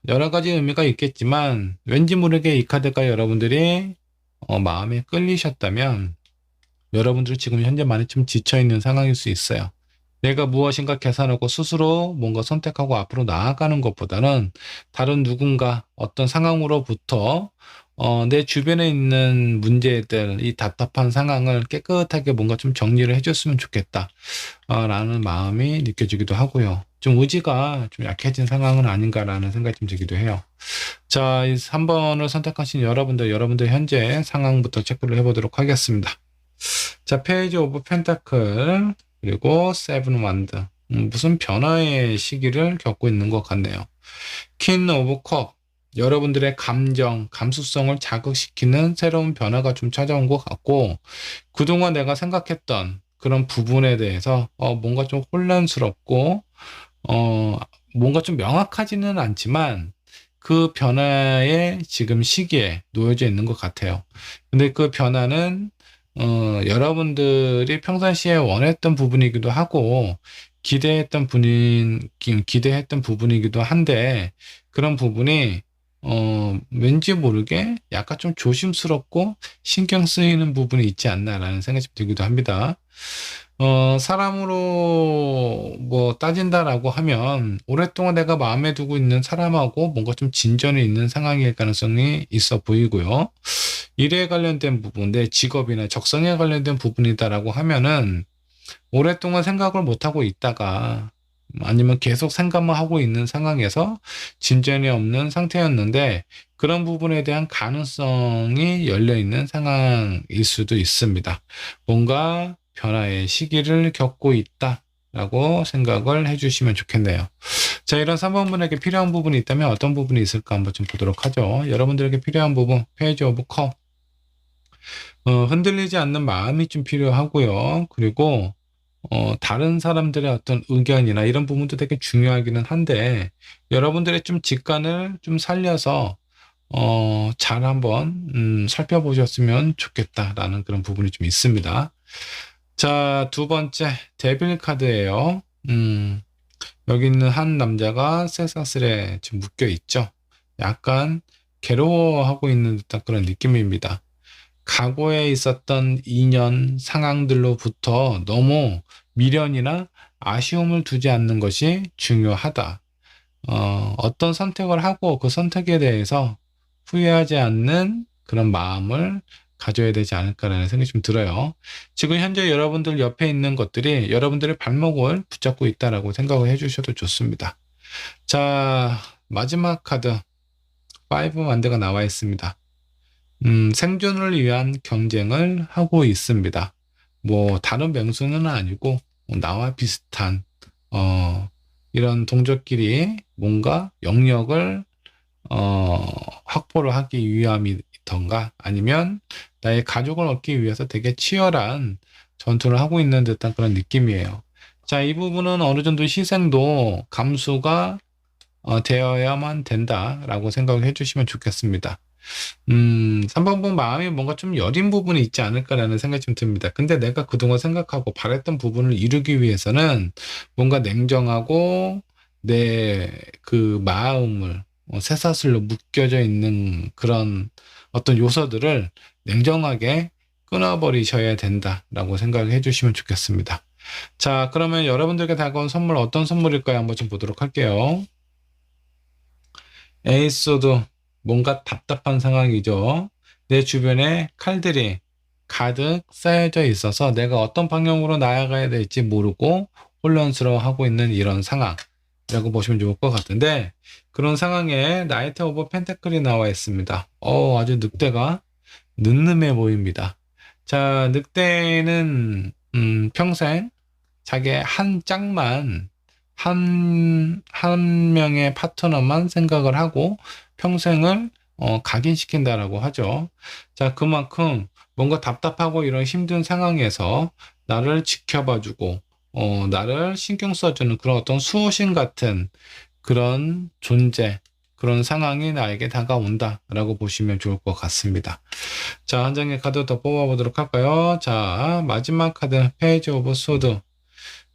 여러 가지 의미가 있겠지만 왠지 모르게 이 카드가 여러분들이 마음에 끌리셨다면 여러분들이 지금 현재 많이 좀 지쳐있는 상황일 수 있어요. 내가 무엇인가 계산하고 스스로 뭔가 선택하고 앞으로 나아가는 것보다는 다른 누군가 어떤 상황으로부터 내 주변에 있는 문제들, 이 답답한 상황을 깨끗하게 뭔가 좀 정리를 해줬으면 좋겠다. 라는 마음이 느껴지기도 하고요. 좀 의지가 좀 약해진 상황은 아닌가라는 생각이 좀 들기도 해요. 자, 이 3번을 선택하신 여러분들 현재 상황부터 체크를 해보도록 하겠습니다. 자, 페이지 오브 펜타클 그리고 세븐 완드. 무슨 변화의 시기를 겪고 있는 것 같네요. 퀸 오브 컵. 여러분들의 감정, 감수성을 자극시키는 새로운 변화가 좀 찾아온 것 같고, 그동안 내가 생각했던 그런 부분에 대해서 뭔가 좀 혼란스럽고 뭔가 좀 명확하지는 않지만 그 변화의 지금 시기에 놓여져 있는 것 같아요. 근데 그 변화는 여러분들이 평상시에 원했던 부분이기도 하고 기대했던 부분이기도 한데 그런 부분이 왠지 모르게 약간 좀 조심스럽고 신경 쓰이는 부분이 있지 않나라는 생각이 들기도 합니다. 사람으로 뭐 따진다라고 하면 오랫동안 내가 마음에 두고 있는 사람하고 뭔가 좀 진전이 있는 상황일 가능성이 있어 보이고요. 일에 관련된 부분, 내 직업이나 적성에 관련된 부분이다라고 하면은 오랫동안 생각을 못하고 있다가 아니면 계속 생각만 하고 있는 상황에서 진전이 없는 상태였는데 그런 부분에 대한 가능성이 열려 있는 상황일 수도 있습니다. 뭔가 변화의 시기를 겪고 있다라고 생각을 해주시면 좋겠네요. 자, 이런 3번 분에게 필요한 부분이 있다면 어떤 부분이 있을까 한번 좀 보도록 하죠. 여러분들에게 필요한 부분, 페이지 오브 컵. 흔들리지 않는 마음이 좀 필요하고요. 그리고 다른 사람들의 어떤 의견이나 이런 부분도 되게 중요하기는 한데 여러분들의 좀 직관을 좀 살려서 잘 한번 살펴보셨으면 좋겠다라는 그런 부분이 좀 있습니다. 자, 두 번째 데빌 카드예요. 여기 있는 한 남자가 쇠사슬에 지금 묶여 있죠. 약간 괴로워하고 있는 듯한 그런 느낌입니다. 과거에 있었던 인연 상황들로부터 너무 미련이나 아쉬움을 두지 않는 것이 중요하다. 어떤 선택을 하고 그 선택에 대해서 후회하지 않는 그런 마음을 가져야 되지 않을까라는 생각이 좀 들어요. 지금 현재 여러분들 옆에 있는 것들이 여러분들의 발목을 붙잡고 있다라고 생각을 해주셔도 좋습니다. 자, 마지막 카드 5 만드가 나와 있습니다. 생존을 위한 경쟁을 하고 있습니다. 뭐 다른 명수는 아니고 나와 비슷한 이런 동족끼리 뭔가 영역을 확보를 하기 위함이던가 아니면 나의 가족을 얻기 위해서 되게 치열한 전투를 하고 있는 듯한 그런 느낌이에요. 자, 이 부분은 어느 정도 희생도 감수가 되어야만 된다라고 생각을 해주시면 좋겠습니다. 3번분 마음이 뭔가 좀 여린 부분이 있지 않을까라는 생각이 좀 듭니다. 근데 내가 그동안 생각하고 바랬던 부분을 이루기 위해서는 뭔가 냉정하고 내 그 마음을 쇠사슬로 묶여져 있는 그런 어떤 요소들을 냉정하게 끊어버리셔야 된다라고 생각을 해주시면 좋겠습니다. 자, 그러면 여러분들께 다가온 선물 어떤 선물일까요? 한번 좀 보도록 할게요. 에이스도 뭔가 답답한 상황이죠. 내 주변에 칼들이 가득 쌓여져 있어서 내가 어떤 방향으로 나아가야 될지 모르고 혼란스러워하고 있는 이런 상황이라고 보시면 좋을 것 같은데 그런 상황에 나이트 오브 펜타클이 나와 있습니다. 아주 늑대가 늠름해 보입니다. 자, 늑대는 평생 자기의 한 짝만 한 명의 파트너만 생각을 하고 평생을 각인시킨다라고 하죠. 자, 그만큼 뭔가 답답하고 이런 힘든 상황에서 나를 지켜봐주고, 나를 신경 써주는 그런 어떤 수호신 같은 그런 존재, 그런 상황이 나에게 다가온다라고 보시면 좋을 것 같습니다. 자, 한 장의 카드 더 뽑아보도록 할까요? 자, 마지막 카드, 페이지 오브 소드.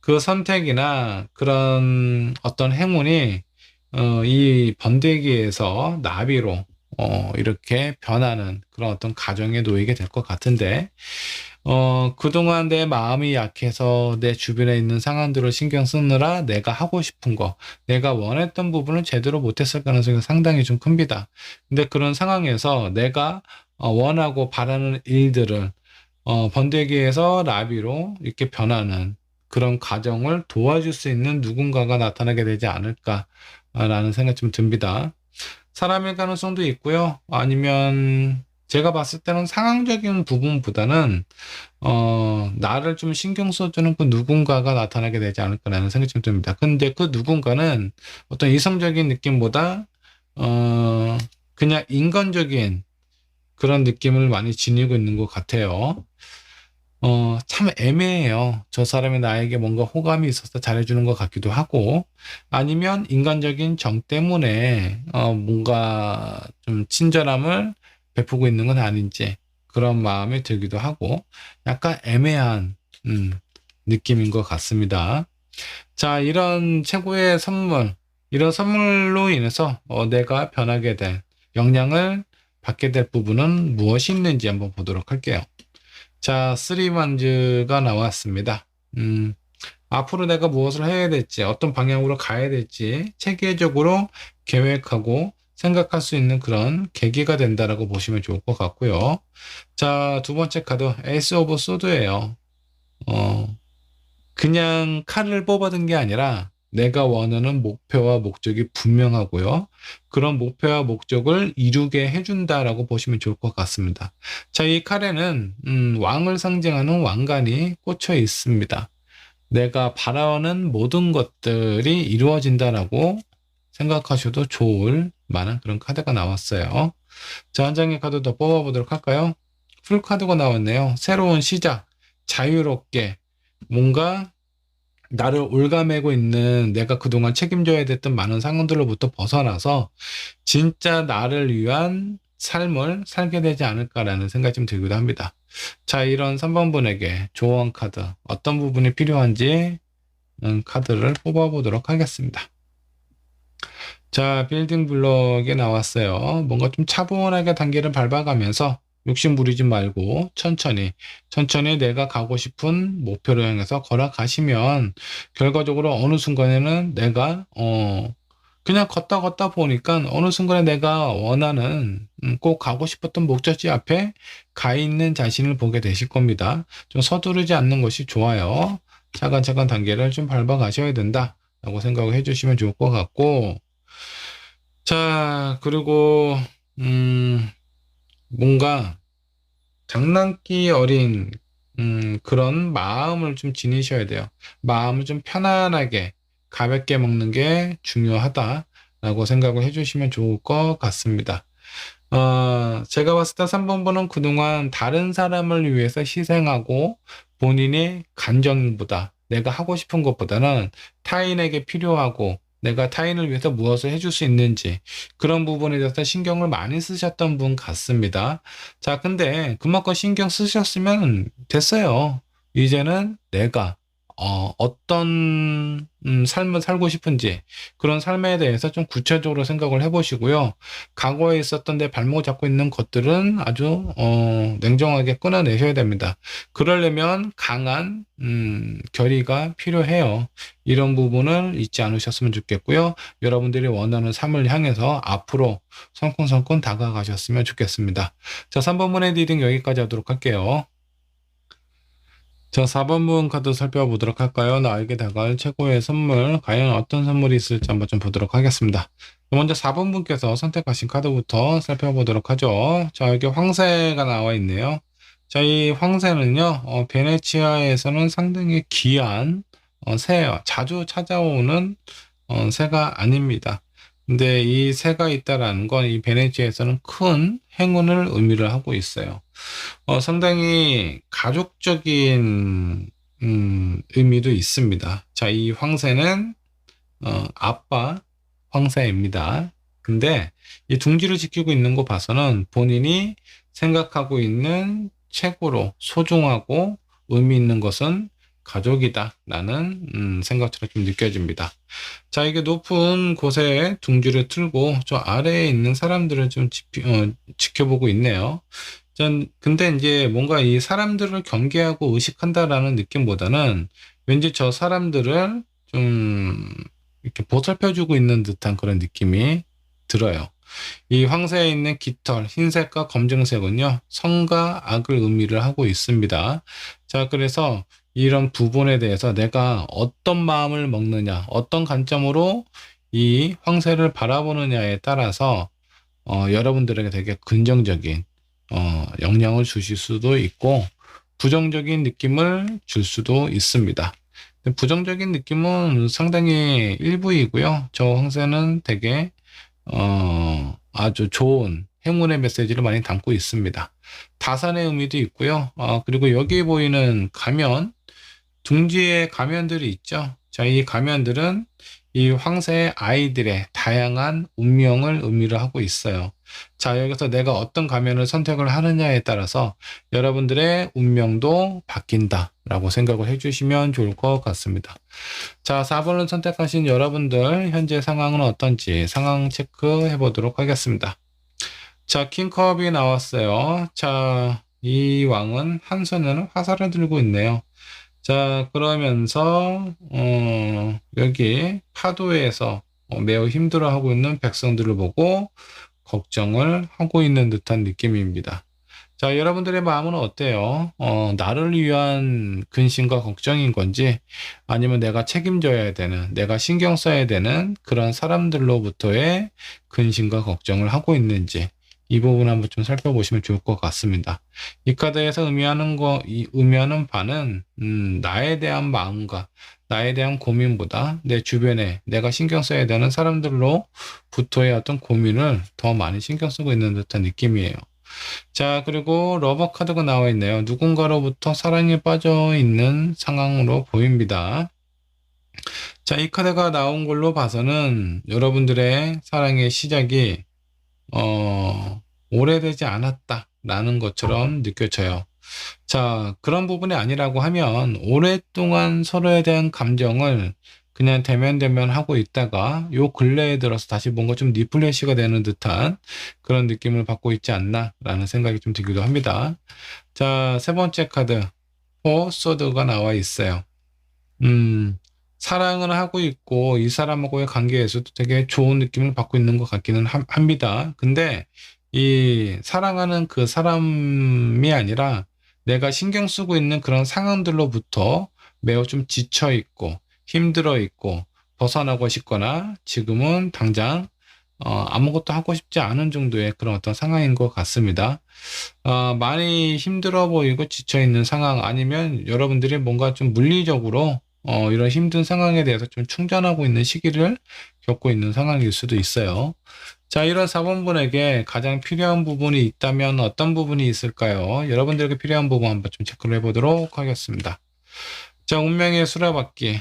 그 선택이나 그런 어떤 행운이 이 번데기에서 나비로 이렇게 변하는 그런 어떤 가정에 놓이게 될 것 같은데, 그동안 내 마음이 약해서 내 주변에 있는 상황들을 신경 쓰느라 내가 하고 싶은 거, 내가 원했던 부분을 제대로 못했을 가능성이 상당히 좀 큽니다. 근데 그런 상황에서 내가 원하고 바라는 일들을 번데기에서 나비로 이렇게 변하는 그런 과정을 도와줄 수 있는 누군가가 나타나게 되지 않을까라는 생각이 좀 듭니다. 사람일 가능성도 있고요. 아니면 제가 봤을 때는 상황적인 부분보다는 나를 좀 신경 써주는 그 누군가가 나타나게 되지 않을까라는 생각이 좀 듭니다. 근데 그 누군가는 어떤 이성적인 느낌보다 그냥 인간적인 그런 느낌을 많이 지니고 있는 것 같아요. 참 애매해요. 저 사람이 나에게 뭔가 호감이 있어서 잘해주는 것 같기도 하고, 아니면 인간적인 정 때문에, 뭔가 좀 친절함을 베푸고 있는 건 아닌지, 그런 마음이 들기도 하고, 약간 애매한, 느낌인 것 같습니다. 자, 이런 최고의 선물, 이런 선물로 인해서, 내가 변하게 될, 영향을 받게 될 부분은 무엇이 있는지 한번 보도록 할게요. 자, 쓰리만즈가 나왔습니다. 앞으로 내가 무엇을 해야 될지, 어떤 방향으로 가야 될지 체계적으로 계획하고 생각할 수 있는 그런 계기가 된다라고 보시면 좋을 것 같고요. 자, 두 번째 카드, 에이스 오브 소드예요. 그냥 칼을 뽑아둔 게 아니라 내가 원하는 목표와 목적이 분명하고요. 그런 목표와 목적을 이루게 해준다라고 보시면 좋을 것 같습니다. 자, 이 칼에는 왕을 상징하는 왕관이 꽂혀 있습니다. 내가 바라는 모든 것들이 이루어진다라고 생각하셔도 좋을 만한 그런 카드가 나왔어요. 자, 한 장의 카드 더 뽑아보도록 할까요? 풀 카드가 나왔네요. 새로운 시작, 자유롭게 뭔가 나를 올가매고 있는 내가 그동안 책임져야 됐던 많은 상황들로부터 벗어나서 진짜 나를 위한 삶을 살게 되지 않을까라는 생각이 좀 들기도 합니다. 자, 이런 3번 분에게 조언 카드, 어떤 부분이 필요한지 카드를 뽑아보도록 하겠습니다. 자, 빌딩 블록에 나왔어요. 뭔가 좀 차분하게 단계를 밟아가면서 욕심 부리지 말고 천천히 내가 가고 싶은 목표를 향해서 걸어가시면 결과적으로 어느 순간에는 내가 그냥 걷다 보니까 어느 순간에 내가 원하는 꼭 가고 싶었던 목적지 앞에 가 있는 자신을 보게 되실 겁니다. 좀 서두르지 않는 것이 좋아요. 차근차근 단계를 좀 밟아 가셔야 된다라고 생각을 해주시면 좋을 것 같고, 자, 그리고 뭔가 장난기 어린 그런 마음을 좀 지니셔야 돼요. 마음을 좀 편안하게 가볍게 먹는 게 중요하다라고 생각을 해주시면 좋을 것 같습니다. 제가 봤을 때 3번 분은 그동안 다른 사람을 위해서 희생하고 본인의 감정보다 내가 하고 싶은 것보다는 타인에게 필요하고 내가 타인을 위해서 무엇을 해줄 수 있는지 그런 부분에 대해서 신경을 많이 쓰셨던 분 같습니다. 자, 근데 그만큼 신경 쓰셨으면 됐어요. 이제는 내가 어떤 삶을 살고 싶은지 그런 삶에 대해서 좀 구체적으로 생각을 해보시고요. 과거에 있었던 내 발목 잡고 있는 것들은 아주 냉정하게 끊어내셔야 됩니다. 그러려면 강한 결의가 필요해요. 이런 부분을 잊지 않으셨으면 좋겠고요. 여러분들이 원하는 삶을 향해서 앞으로 성큼성큼 다가가셨으면 좋겠습니다. 자, 3번 문의 리딩 여기까지 하도록 할게요. 자, 4번 분 카드 살펴보도록 할까요? 나에게 다가올 최고의 선물, 과연 어떤 선물이 있을지 한번 좀 보도록 하겠습니다. 먼저 4번 분께서 선택하신 카드부터 살펴보도록 하죠. 자, 여기 황새가 나와 있네요. 자, 이 황새는요, 베네치아에서는 상당히 귀한 새예요. 자주 찾아오는 새가 아닙니다. 근데 이 새가 있다라는 건 이 베네치아에서는 큰 행운을 의미를 하고 있어요. 상당히 가족적인 의미도 있습니다. 자, 이 황새는 아빠 황새입니다. 근데 이 둥지를 지키고 있는 거 봐서는 본인이 생각하고 있는 최고로 소중하고 의미 있는 것은 가족이다 라는 생각처럼 좀 느껴집니다. 자, 이게 높은 곳에 둥지를 틀고 저 아래에 있는 사람들을 좀 지켜보고 있네요. 근데 이제 뭔가 이 사람들을 경계하고 의식한다라는 느낌보다는 왠지 저 사람들을 좀 이렇게 보살펴주고 있는 듯한 그런 느낌이 들어요. 이 황새에 있는 깃털, 흰색과 검정색은요, 선과 악을 의미를 하고 있습니다. 자, 그래서 이런 부분에 대해서 내가 어떤 마음을 먹느냐, 어떤 관점으로 이 황새를 바라보느냐에 따라서 여러분들에게 되게 긍정적인 영향을 주실 수도 있고 부정적인 느낌을 줄 수도 있습니다. 부정적인 느낌은 상당히 일부이고요. 저 황새는 되게 아주 좋은 행운의 메시지를 많이 담고 있습니다. 다산의 의미도 있고요. 그리고 여기 보이는 가면, 둥지에 가면들이 있죠. 자, 이 가면들은 이 황새의 아이들의 다양한 운명을 의미를 하고 있어요. 자, 여기서 내가 어떤 가면을 선택을 하느냐에 따라서 여러분들의 운명도 바뀐다 라고 생각을 해주시면 좋을 것 같습니다. 자, 4번을 선택하신 여러분들 현재 상황은 어떤지 상황 체크해 보도록 하겠습니다. 자, 킹컵이 나왔어요. 자, 이 왕은 한 손에는 화살을 들고 있네요. 자, 그러면서 여기 파도에서 매우 힘들어하고 있는 백성들을 보고 걱정을 하고 있는 듯한 느낌입니다. 자, 여러분들의 마음은 어때요? 나를 위한 근심과 걱정인 건지, 아니면 내가 책임져야 되는, 내가 신경 써야 되는 그런 사람들로부터의 근심과 걱정을 하고 있는지, 이 부분 한번 좀 살펴보시면 좋을 것 같습니다. 이 카드에서 의미하는 바는, 나에 대한 마음과 나에 대한 고민보다 내 주변에 내가 신경 써야 되는 사람들로부터의 어떤 고민을 더 많이 신경 쓰고 있는 듯한 느낌이에요. 자, 그리고 러버 카드가 나와 있네요. 누군가로부터 사랑에 빠져 있는 상황으로 보입니다. 자, 이 카드가 나온 걸로 봐서는 여러분들의 사랑의 시작이 오래되지 않았다라는 것처럼 느껴져요. 자, 그런 부분이 아니라고 하면 오랫동안 서로에 대한 감정을 그냥 대면대면 하고 있다가 요 근래에 들어서 다시 뭔가 좀 리플레시가 되는 듯한 그런 느낌을 받고 있지 않나 라는 생각이 좀 들기도 합니다. 자, 세 번째 카드 포 소드가 나와 있어요. 사랑을 하고 있고 이 사람하고의 관계에서도 되게 좋은 느낌을 받고 있는 것 같기는 합니다. 근데 이 사랑하는 그 사람이 아니라 내가 신경 쓰고 있는 그런 상황들로부터 매우 좀 지쳐 있고 힘들어 있고 벗어나고 싶거나 지금은 당장 아무것도 하고 싶지 않은 정도의 그런 어떤 상황인 것 같습니다. 많이 힘들어 보이고 지쳐 있는 상황, 아니면 여러분들이 뭔가 좀 물리적으로 이런 힘든 상황에 대해서 좀 충전하고 있는 시기를 겪고 있는 상황일 수도 있어요. 자, 이런 4번 분에게 가장 필요한 부분이 있다면 어떤 부분이 있을까요? 여러분들에게 필요한 부분 한번 좀 체크를 해보도록 하겠습니다. 자, 운명의 수레바퀴.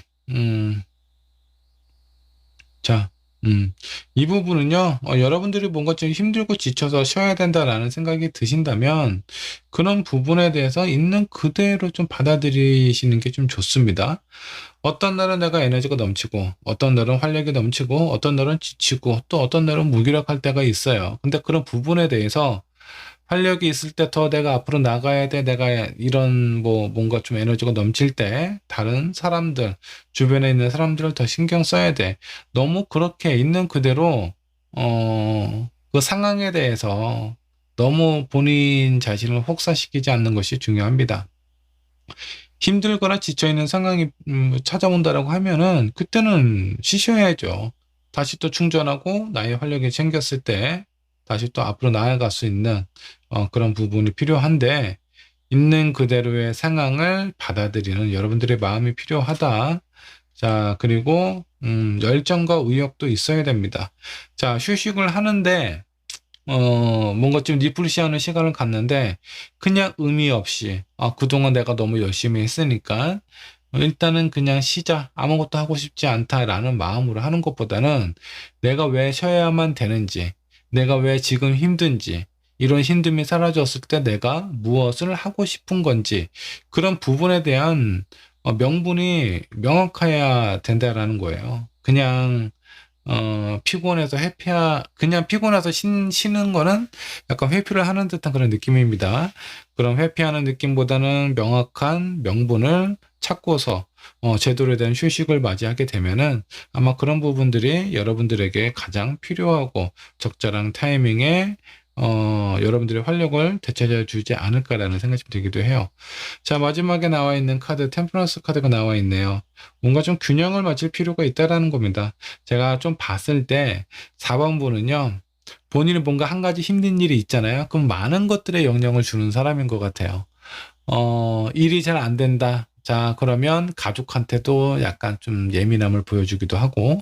자, 이 부분은요, 여러분들이 뭔가 좀 힘들고 지쳐서 쉬어야 된다라는 생각이 드신다면, 그런 부분에 대해서 있는 그대로 좀 받아들이시는 게 좀 좋습니다. 어떤 날은 내가 에너지가 넘치고, 어떤 날은 활력이 넘치고, 어떤 날은 지치고, 또 어떤 날은 무기력할 때가 있어요. 근데 그런 부분에 대해서 활력이 있을 때 더 내가 앞으로 나가야 돼. 내가 이런 뭔가 좀 에너지가 넘칠 때 다른 사람들, 주변에 있는 사람들을 더 신경 써야 돼. 너무 그렇게 있는 그대로 그 상황에 대해서 너무 본인 자신을 혹사시키지 않는 것이 중요합니다. 힘들거나 지쳐있는 상황이 찾아온다라고 하면은 그때는 쉬셔야죠. 다시 또 충전하고 나의 활력이 생겼을 때 다시 또 앞으로 나아갈 수 있는 그런 부분이 필요한데, 있는 그대로의 상황을 받아들이는 여러분들의 마음이 필요하다. 자, 그리고 열정과 의욕도 있어야 됩니다. 자, 휴식을 하는데 뭔가 좀 리프레시하는 시간을 갖는데 그냥 의미 없이 그동안 내가 너무 열심히 했으니까 일단은 그냥 쉬자. 아무것도 하고 싶지 않다라는 마음으로 하는 것보다는 내가 왜 쉬어야만 되는지, 내가 왜 지금 힘든지, 이런 힘듦이 사라졌을 때 내가 무엇을 하고 싶은 건지, 그런 부분에 대한 명분이 명확해야 된다라는 거예요. 그냥 피곤해서 그냥 피곤해서 쉬는 거는 약간 회피를 하는 듯한 그런 느낌입니다. 그럼 회피하는 느낌보다는 명확한 명분을 찾고서 제대로 된 휴식을 맞이하게 되면은 아마 그런 부분들이 여러분들에게 가장 필요하고 적절한 타이밍에 여러분들의 활력을 되찾아 주지 않을까라는 생각이 좀 들기도 해요. 자, 마지막에 나와 있는 카드, 템퍼런스 카드가 나와 있네요. 뭔가 좀 균형을 맞출 필요가 있다라는 겁니다. 제가 좀 봤을 때 4번 분은요, 본인은 뭔가 한 가지 힘든 일이 있잖아요. 그럼 많은 것들에 영향을 주는 사람인 것 같아요. 일이 잘 안 된다. 자, 그러면 가족한테도 약간 좀 예민함을 보여주기도 하고,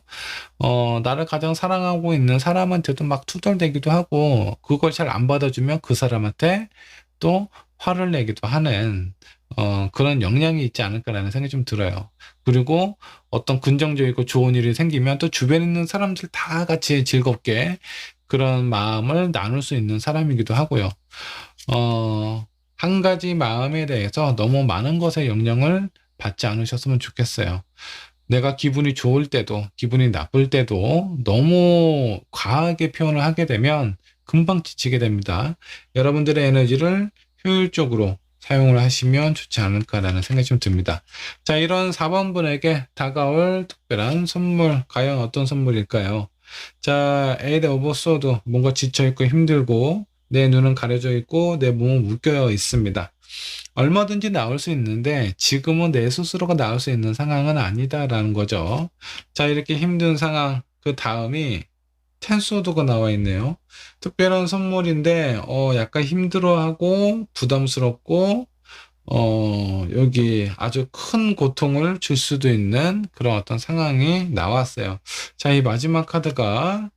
나를 가장 사랑하고 있는 사람한테도 막 투덜대기도 하고, 그걸 잘 안 받아주면 그 사람한테 또 화를 내기도 하는, 그런 영향이 있지 않을까라는 생각이 좀 들어요. 그리고 어떤 긍정적이고 좋은 일이 생기면 또 주변에 있는 사람들 다 같이 즐겁게 그런 마음을 나눌 수 있는 사람이기도 하고요. 한 가지 마음에 대해서 너무 많은 것에 영향을 받지 않으셨으면 좋겠어요. 내가 기분이 좋을 때도, 기분이 나쁠 때도 너무 과하게 표현을 하게 되면 금방 지치게 됩니다. 여러분들의 에너지를 효율적으로 사용을 하시면 좋지 않을까라는 생각이 좀 듭니다. 자, 이런 4번 분에게 다가올 특별한 선물, 과연 어떤 선물일까요? 자, 에이드 오브 소드, 뭔가 지쳐있고 힘들고 내 눈은 가려져 있고 내 몸은 묶여 있습니다. 얼마든지 나올 수 있는데 지금은 내 스스로가 나올 수 있는 상황은 아니다라는 거죠. 자, 이렇게 힘든 상황, 그 다음이 텐소드가 나와 있네요. 특별한 선물인데 약간 힘들어하고 부담스럽고 여기 아주 큰 고통을 줄 수도 있는 그런 어떤 상황이 나왔어요. 자, 이 마지막 카드가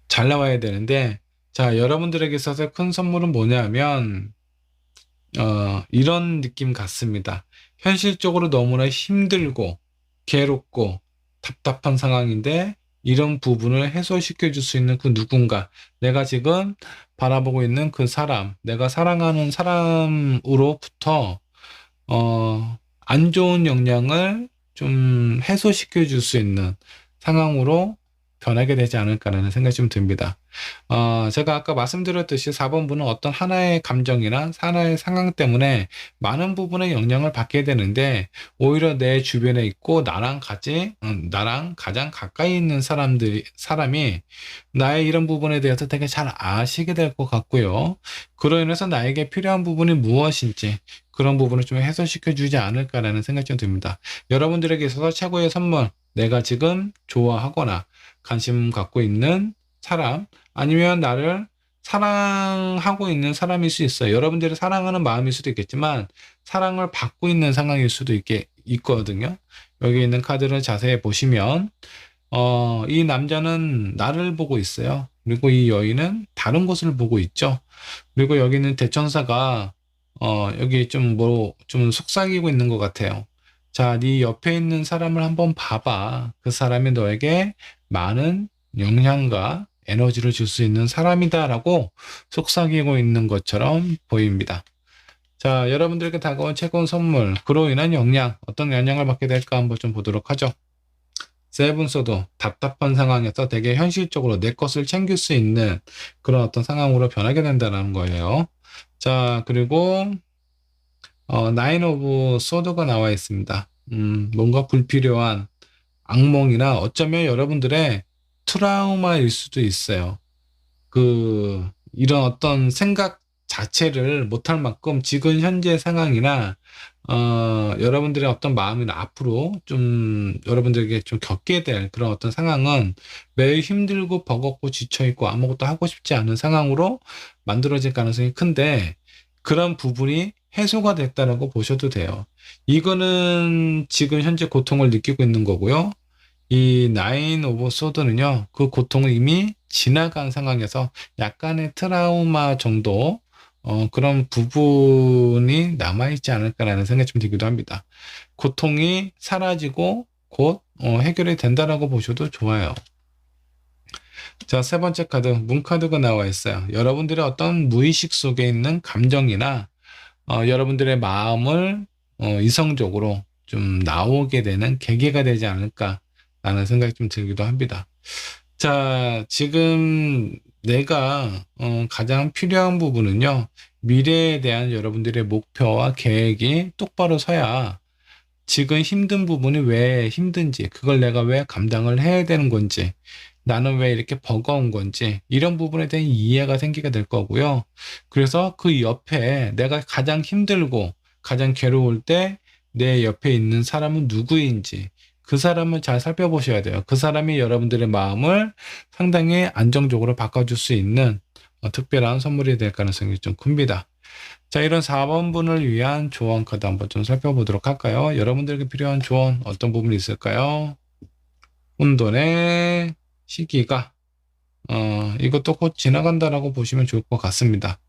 잘 나와야 되는데, 자, 여러분들에게 있어서 큰 선물은 뭐냐면 이런 느낌 같습니다. 현실적으로 너무나 힘들고 괴롭고 답답한 상황인데 이런 부분을 해소시켜 줄 수 있는 그 누군가, 내가 지금 바라보고 있는 그 사람, 내가 사랑하는 사람으로부터 안 좋은 영향을 좀 해소시켜 줄 수 있는 상황으로 변하게 되지 않을까라는 생각이 좀 듭니다. 제가 아까 말씀드렸듯이 4번 분은 어떤 하나의 감정이나 하나의 상황 때문에 많은 부분에 영향을 받게 되는데 오히려 내 주변에 있고 나랑 가장 가까이 있는 사람이 나의 이런 부분에 대해서 되게 잘 아시게 될 것 같고요. 그로 인해서 나에게 필요한 부분이 무엇인지 그런 부분을 좀 해소시켜 주지 않을까라는 생각이 좀 듭니다. 여러분들에게 있어서 최고의 선물, 내가 지금 좋아하거나 관심 갖고 있는 사람, 아니면 나를 사랑하고 있는 사람일 수 있어요. 여러분들이 사랑하는 마음일 수도 있겠지만 사랑을 받고 있는 상황일 수도 있거든요. 여기 있는 카드를 자세히 보시면 이 남자는 나를 보고 있어요. 그리고 이 여인은 다른 곳을 보고 있죠. 그리고 여기 있는 대천사가 여기 좀 속삭이고 있는 것 같아요. 자, 네 옆에 있는 사람을 한번 봐봐. 그 사람이 너에게 많은 영향과 에너지를 줄 수 있는 사람이다라고 속삭이고 있는 것처럼 보입니다. 자, 여러분들에게 다가온 최고의 선물, 그로 인한 영향, 어떤 영향을 받게 될까 한번 좀 보도록 하죠. 세븐소도 답답한 상황에서 되게 현실적으로 내 것을 챙길 수 있는 그런 어떤 상황으로 변하게 된다는 거예요. 자, 그리고 나인 오브 소드가 나와 있습니다. 뭔가 불필요한 악몽이나 어쩌면 여러분들의 트라우마일 수도 있어요. 이런 어떤 생각 자체를 못할 만큼 지금 현재 상황이나 여러분들의 어떤 마음이나 앞으로 좀 여러분들에게 좀 겪게 될 그런 어떤 상황은 매일 힘들고 버겁고 지쳐있고 아무것도 하고 싶지 않은 상황으로 만들어질 가능성이 큰데, 그런 부분이 해소가 됐다라고 보셔도 돼요. 이거는 지금 현재 고통을 느끼고 있는 거고요. 이 나인 오브 소드는요, 그 고통을 이미 지나간 상황에서 약간의 트라우마 정도, 그런 부분이 남아있지 않을까라는 생각이 좀 들기도 합니다. 고통이 사라지고 곧 해결이 된다라고 보셔도 좋아요. 자, 세 번째 카드, 문 카드가 나와 있어요. 여러분들의 어떤 무의식 속에 있는 감정이나 여러분들의 마음을 이성적으로 좀 나오게 되는 계기가 되지 않을까라는 생각이 좀 들기도 합니다. 자, 지금 내가 가장 필요한 부분은요, 미래에 대한 여러분들의 목표와 계획이 똑바로 서야 지금 힘든 부분이 왜 힘든지, 그걸 내가 왜 감당을 해야 되는 건지, 나는 왜 이렇게 버거운 건지, 이런 부분에 대한 이해가 생기게 될 거고요. 그래서 그 옆에 내가 가장 힘들고 가장 괴로울 때 내 옆에 있는 사람은 누구인지, 그 사람을 잘 살펴보셔야 돼요. 그 사람이 여러분들의 마음을 상당히 안정적으로 바꿔줄 수 있는 특별한 선물이 될 가능성이 좀 큽니다. 자, 이런 4번 분을 위한 조언 카드 한번 좀 살펴보도록 할까요? 여러분들에게 필요한 조언 어떤 부분이 있을까요? 혼돈의 시기가 이것도 곧 지나간다라고 보시면 좋을 것 같습니다.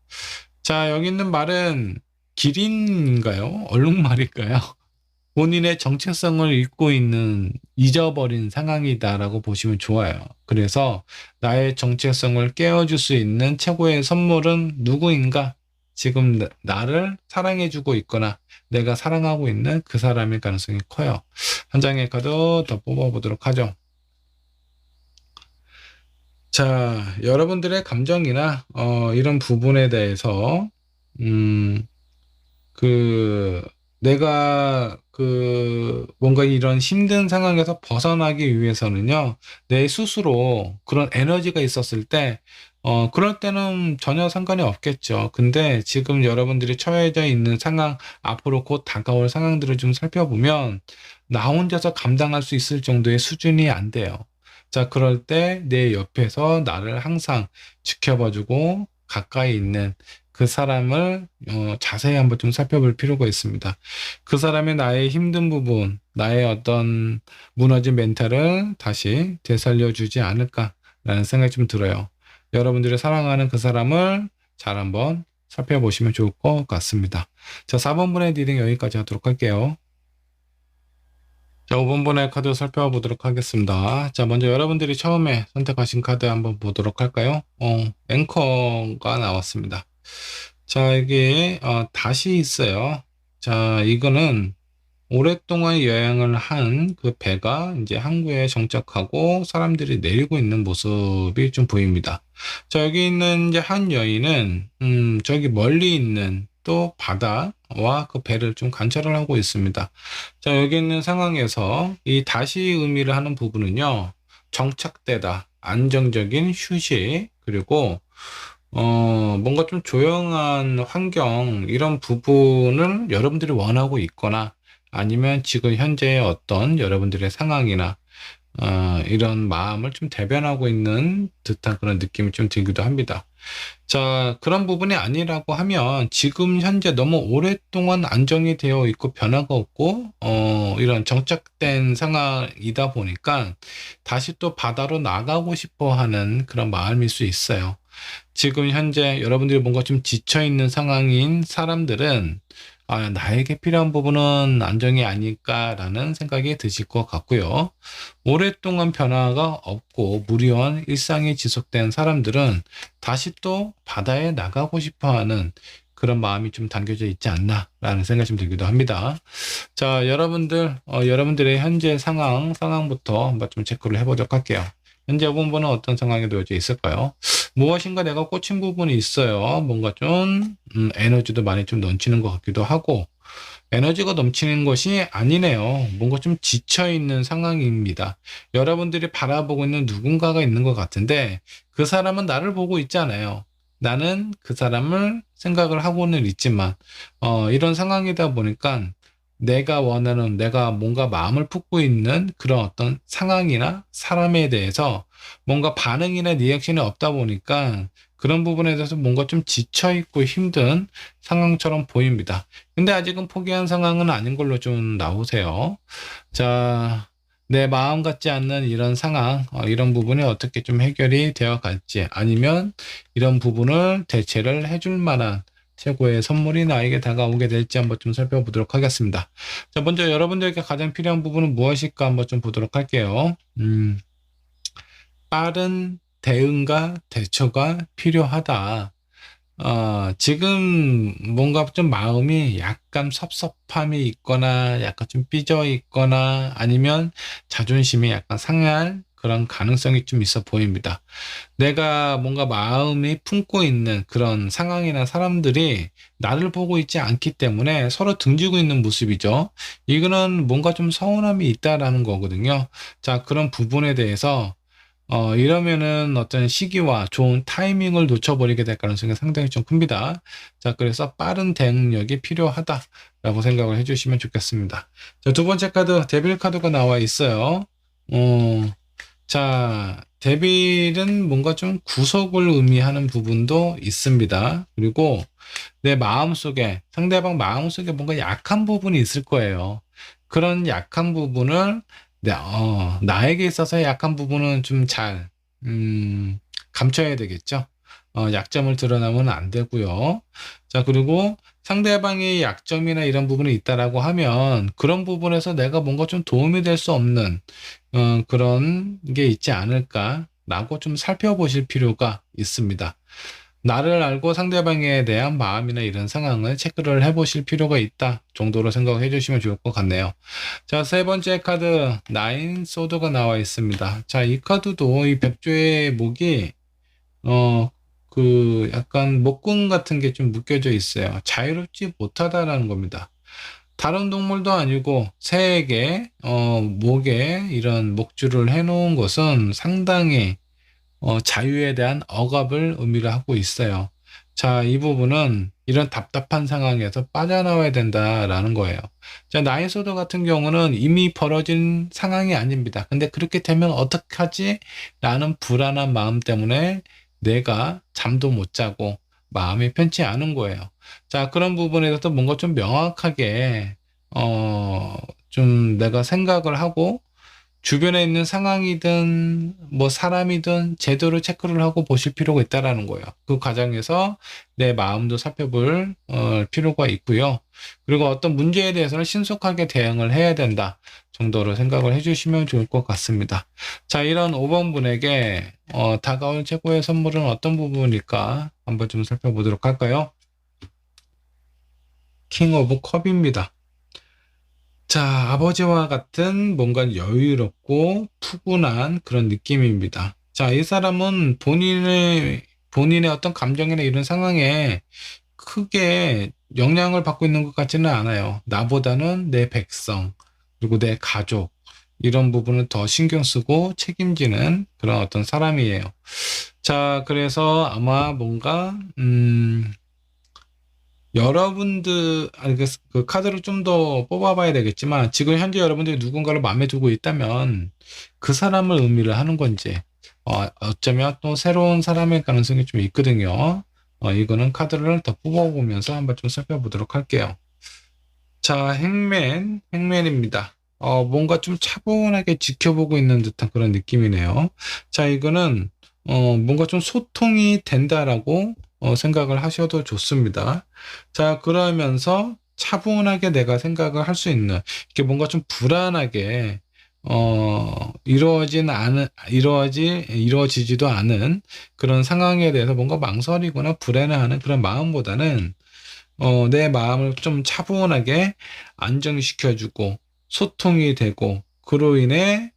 자, 여기 있는 말은 기린인가요? 얼룩말일까요? 본인의 정체성을 잊어버린 상황이다라고 보시면 좋아요. 그래서 나의 정체성을 깨워줄 수 있는 최고의 선물은 누구인가? 지금 나를 사랑해주고 있거나 내가 사랑하고 있는 그 사람일 가능성이 커요. 한 장의 카드 더 뽑아보도록 하죠. 자, 여러분들의 감정이나 이런 부분에 대해서 내가 뭔가 이런 힘든 상황에서 벗어나기 위해서는요, 내 스스로 그런 에너지가 있었을 때, 그럴 때는 전혀 상관이 없겠죠. 근데 지금 여러분들이 처해져 있는 상황, 앞으로 곧 다가올 상황들을 좀 살펴보면, 나 혼자서 감당할 수 있을 정도의 수준이 안 돼요. 자, 그럴 때 내 옆에서 나를 항상 지켜봐주고 가까이 있는 그 사람을 자세히 한번 좀 살펴볼 필요가 있습니다. 그 사람의 나의 힘든 부분, 나의 어떤 무너진 멘탈을 다시 되살려주지 않을까라는 생각이 좀 들어요. 여러분들이 사랑하는 그 사람을 잘 한번 살펴보시면 좋을 것 같습니다. 자, 4번 분의 리딩 여기까지 하도록 할게요. 자, 5번 분의 카드 살펴보도록 하겠습니다. 자, 먼저 여러분들이 처음에 선택하신 카드 한번 보도록 할까요? 앵커가 나왔습니다. 자, 여기 다시 있어요. 자, 이거는 오랫동안 여행을 한 그 배가 이제 항구에 정착하고 사람들이 내리고 있는 모습이 좀 보입니다. 자, 여기 있는 이제 한 여인은 저기 멀리 있는 또 바다와 그 배를 좀 관찰을 하고 있습니다. 자, 여기 있는 상황에서 이 다시 의미를 하는 부분은요, 정착되다, 안정적인 휴식, 그리고 뭔가 좀 조용한 환경, 이런 부분을 여러분들이 원하고 있거나 아니면 지금 현재의 어떤 여러분들의 상황이나 이런 마음을 좀 대변하고 있는 듯한 그런 느낌이 좀 들기도 합니다. 자, 그런 부분이 아니라고 하면 지금 현재 너무 오랫동안 안정이 되어 있고 변화가 없고 이런 정착된 상황이다 보니까 다시 또 바다로 나가고 싶어 하는 그런 마음일 수 있어요. 지금 현재 여러분들이 뭔가 좀 지쳐있는 상황인 사람들은 나에게 필요한 부분은 안정이 아닐까라는 생각이 드실 것 같고요. 오랫동안 변화가 없고 무료한 일상이 지속된 사람들은 다시 또 바다에 나가고 싶어하는 그런 마음이 좀 담겨져 있지 않나라는 생각이 좀 들기도 합니다. 자, 여러분들의 현재 상황부터 한번 좀 체크를 해보도록 할게요. 현재 부분은 어떤 상황에 놓여져 있을까요? 무엇인가 내가 꽂힌 부분이 있어요. 뭔가 좀 에너지도 많이 좀 넘치는 것 같기도 하고, 에너지가 넘치는 것이 아니네요. 뭔가 좀 지쳐있는 상황입니다. 여러분들이 바라보고 있는 누군가가 있는 것 같은데 그 사람은 나를 보고 있잖아요. 나는 그 사람을 생각을 하고는 있지만 이런 상황이다 보니까 내가 뭔가 마음을 품고 있는 그런 어떤 상황이나 사람에 대해서 뭔가 반응이나 리액션이 없다 보니까 그런 부분에 대해서 뭔가 좀 지쳐있고 힘든 상황처럼 보입니다. 근데 아직은 포기한 상황은 아닌 걸로 좀 나오세요. 자, 내 마음 같지 않는 이런 상황, 이런 부분이 어떻게 좀 해결이 되어 갈지, 아니면 이런 부분을 대체를 해줄 만한 최고의 선물이 나에게 다가오게 될지 한번 좀 살펴보도록 하겠습니다. 자, 먼저 여러분들에게 가장 필요한 부분은 무엇일까 한번 좀 보도록 할게요. 빠른 대응과 대처가 필요하다. 지금 뭔가 좀 마음이 약간 섭섭함이 있거나 약간 좀 삐져 있거나 아니면 자존심이 약간 상할 그런 가능성이 좀 있어 보입니다. 내가 뭔가 마음이 품고 있는 그런 상황이나 사람들이 나를 보고 있지 않기 때문에 서로 등지고 있는 모습이죠. 이거는 뭔가 좀 서운함이 있다라는 거거든요. 자, 그런 부분에 대해서 이러면은 어떤 시기와 좋은 타이밍을 놓쳐버리게 될 가능성이 상당히 좀 큽니다. 자, 그래서 빠른 대응력이 필요하다라고 생각을 해주시면 좋겠습니다. 자, 두 번째 카드, 데빌 카드가 나와 있어요. 자, 데빌은 뭔가 좀 구속을 의미하는 부분도 있습니다. 그리고 내 마음속에, 상대방 마음속에 뭔가 약한 부분이 있을 거예요. 그런 약한 부분을 나에게 있어서 약한 부분은 좀 잘, 감춰야 되겠죠. 약점을 드러나면 안 되고요. 자, 그리고 상대방의 약점이나 이런 부분이 있다라고 하면 그런 부분에서 내가 뭔가 좀 도움이 될 수 없는 그런 게 있지 않을까라고 좀 살펴보실 필요가 있습니다. 나를 알고 상대방에 대한 마음이나 이런 상황을 체크를 해보실 필요가 있다 정도로 생각해 주시면 좋을 것 같네요. 자, 세 번째 카드 나인 소드가 나와 있습니다. 자, 이 카드도 이 백조의 목이 그 약간 목군 같은 게 좀 묶여져 있어요. 자유롭지 못하다라는 겁니다. 다른 동물도 아니고 새에게 목에 이런 목줄을 해놓은 것은 상당히 자유에 대한 억압을 의미를 하고 있어요. 자, 이 부분은 이런 답답한 상황에서 빠져나와야 된다라는 거예요. 자, 나의 소도 같은 경우는 이미 벌어진 상황이 아닙니다. 근데 그렇게 되면 어떡하지? 라는 불안한 마음 때문에 내가 잠도 못 자고 마음이 편치 않은 거예요. 자, 그런 부분에 대해서 뭔가 좀 명확하게, 좀 내가 생각을 하고 주변에 있는 상황이든 뭐 사람이든 제대로 체크를 하고 보실 필요가 있다라는 거예요. 그 과정에서 내 마음도 살펴볼 필요가 있고요. 그리고 어떤 문제에 대해서는 신속하게 대응을 해야 된다 정도로 생각을 해주시면 좋을 것 같습니다. 자, 이런 5번 분에게 다가올 최고의 선물은 어떤 부분일까 한번 좀 살펴보도록 할까요? 킹 오브 컵입니다. 자, 아버지와 같은 뭔가 여유롭고 푸근한 그런 느낌입니다. 자, 이 사람은 본인의 어떤 감정이나 이런 상황에 크게 영향을 받고 있는 것 같지는 않아요. 나보다는 내 백성, 그리고 내 가족, 이런 부분을 더 신경 쓰고 책임지는 그런 어떤 사람이에요. 자, 그래서 아마 뭔가, 여러분들, 아니, 그 카드를 좀 더 뽑아봐야 되겠지만, 지금 현재 여러분들이 누군가를 마음에 두고 있다면, 그 사람을 의미를 하는 건지, 어쩌면 또 새로운 사람일 가능성이 좀 있거든요. 이거는 카드를 더 뽑아보면서 한번 좀 살펴보도록 할게요. 자, 행맨입니다. 뭔가 좀 차분하게 지켜보고 있는 듯한 그런 느낌이네요. 자, 이거는, 뭔가 좀 소통이 된다라고 생각을 하셔도 좋습니다. 자, 그러면서 차분하게 내가 생각을 할 수 있는, 이게 뭔가 좀 불안하게, 이루어지지도 않은 그런 상황에 대해서 뭔가 망설이거나 불안해하는 그런 마음보다는, 내 마음을 좀 차분하게 안정시켜주고, 소통이 되고, 그로 인해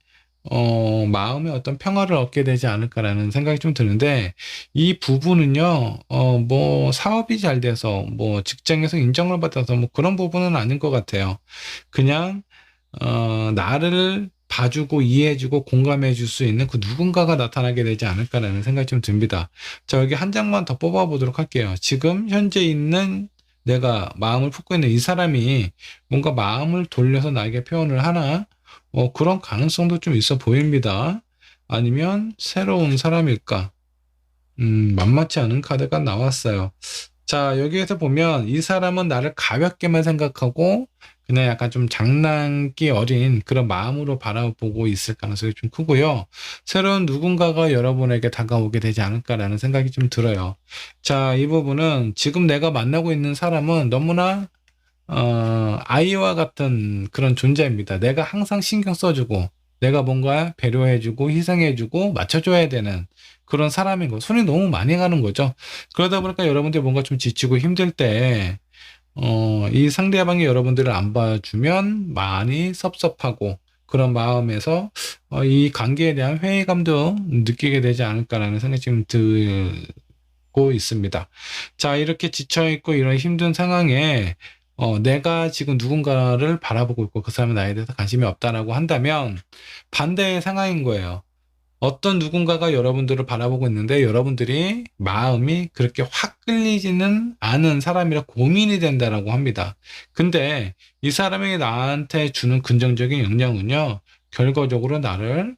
마음의 어떤 평화를 얻게 되지 않을까라는 생각이 좀 드는데, 이 부분은요, 뭐, 사업이 잘 돼서, 뭐, 직장에서 인정을 받아서, 뭐, 그런 부분은 아닌 것 같아요. 그냥, 나를 봐주고, 이해해주고, 공감해줄 수 있는 그 누군가가 나타나게 되지 않을까라는 생각이 좀 듭니다. 자, 여기 한 장만 더 뽑아보도록 할게요. 지금 현재 있는 내가 마음을 품고 있는 이 사람이 뭔가 마음을 돌려서 나에게 표현을 하나? 그런 가능성도 좀 있어 보입니다. 아니면 새로운 사람일까? 만만치 않은 카드가 나왔어요. 자, 여기에서 보면 이 사람은 나를 가볍게만 생각하고 그냥 약간 좀 장난기 어린 그런 마음으로 바라보고 있을 가능성이 좀 크고요. 새로운 누군가가 여러분에게 다가오게 되지 않을까라는 생각이 좀 들어요. 자, 이 부분은 지금 내가 만나고 있는 사람은 너무나 아이와 같은 그런 존재입니다. 내가 항상 신경 써주고, 내가 뭔가 배려해주고, 희생해주고, 맞춰줘야 되는 그런 사람인 거. 손이 너무 많이 가는 거죠. 그러다 보니까 여러분들이 뭔가 좀 지치고 힘들 때, 이 상대방이 여러분들을 안 봐주면 많이 섭섭하고, 그런 마음에서, 이 관계에 대한 회의감도 느끼게 되지 않을까라는 생각이 지금 들고 있습니다. 자, 이렇게 지쳐있고 이런 힘든 상황에 내가 지금 누군가를 바라보고 있고 그 사람은 나에 대해서 관심이 없다라고 한다면 반대의 상황인 거예요. 어떤 누군가가 여러분들을 바라보고 있는데 여러분들이 마음이 그렇게 확 끌리지는 않은 사람이라 고민이 된다라고 합니다. 근데 이 사람이 나한테 주는 긍정적인 영향은요, 결과적으로 나를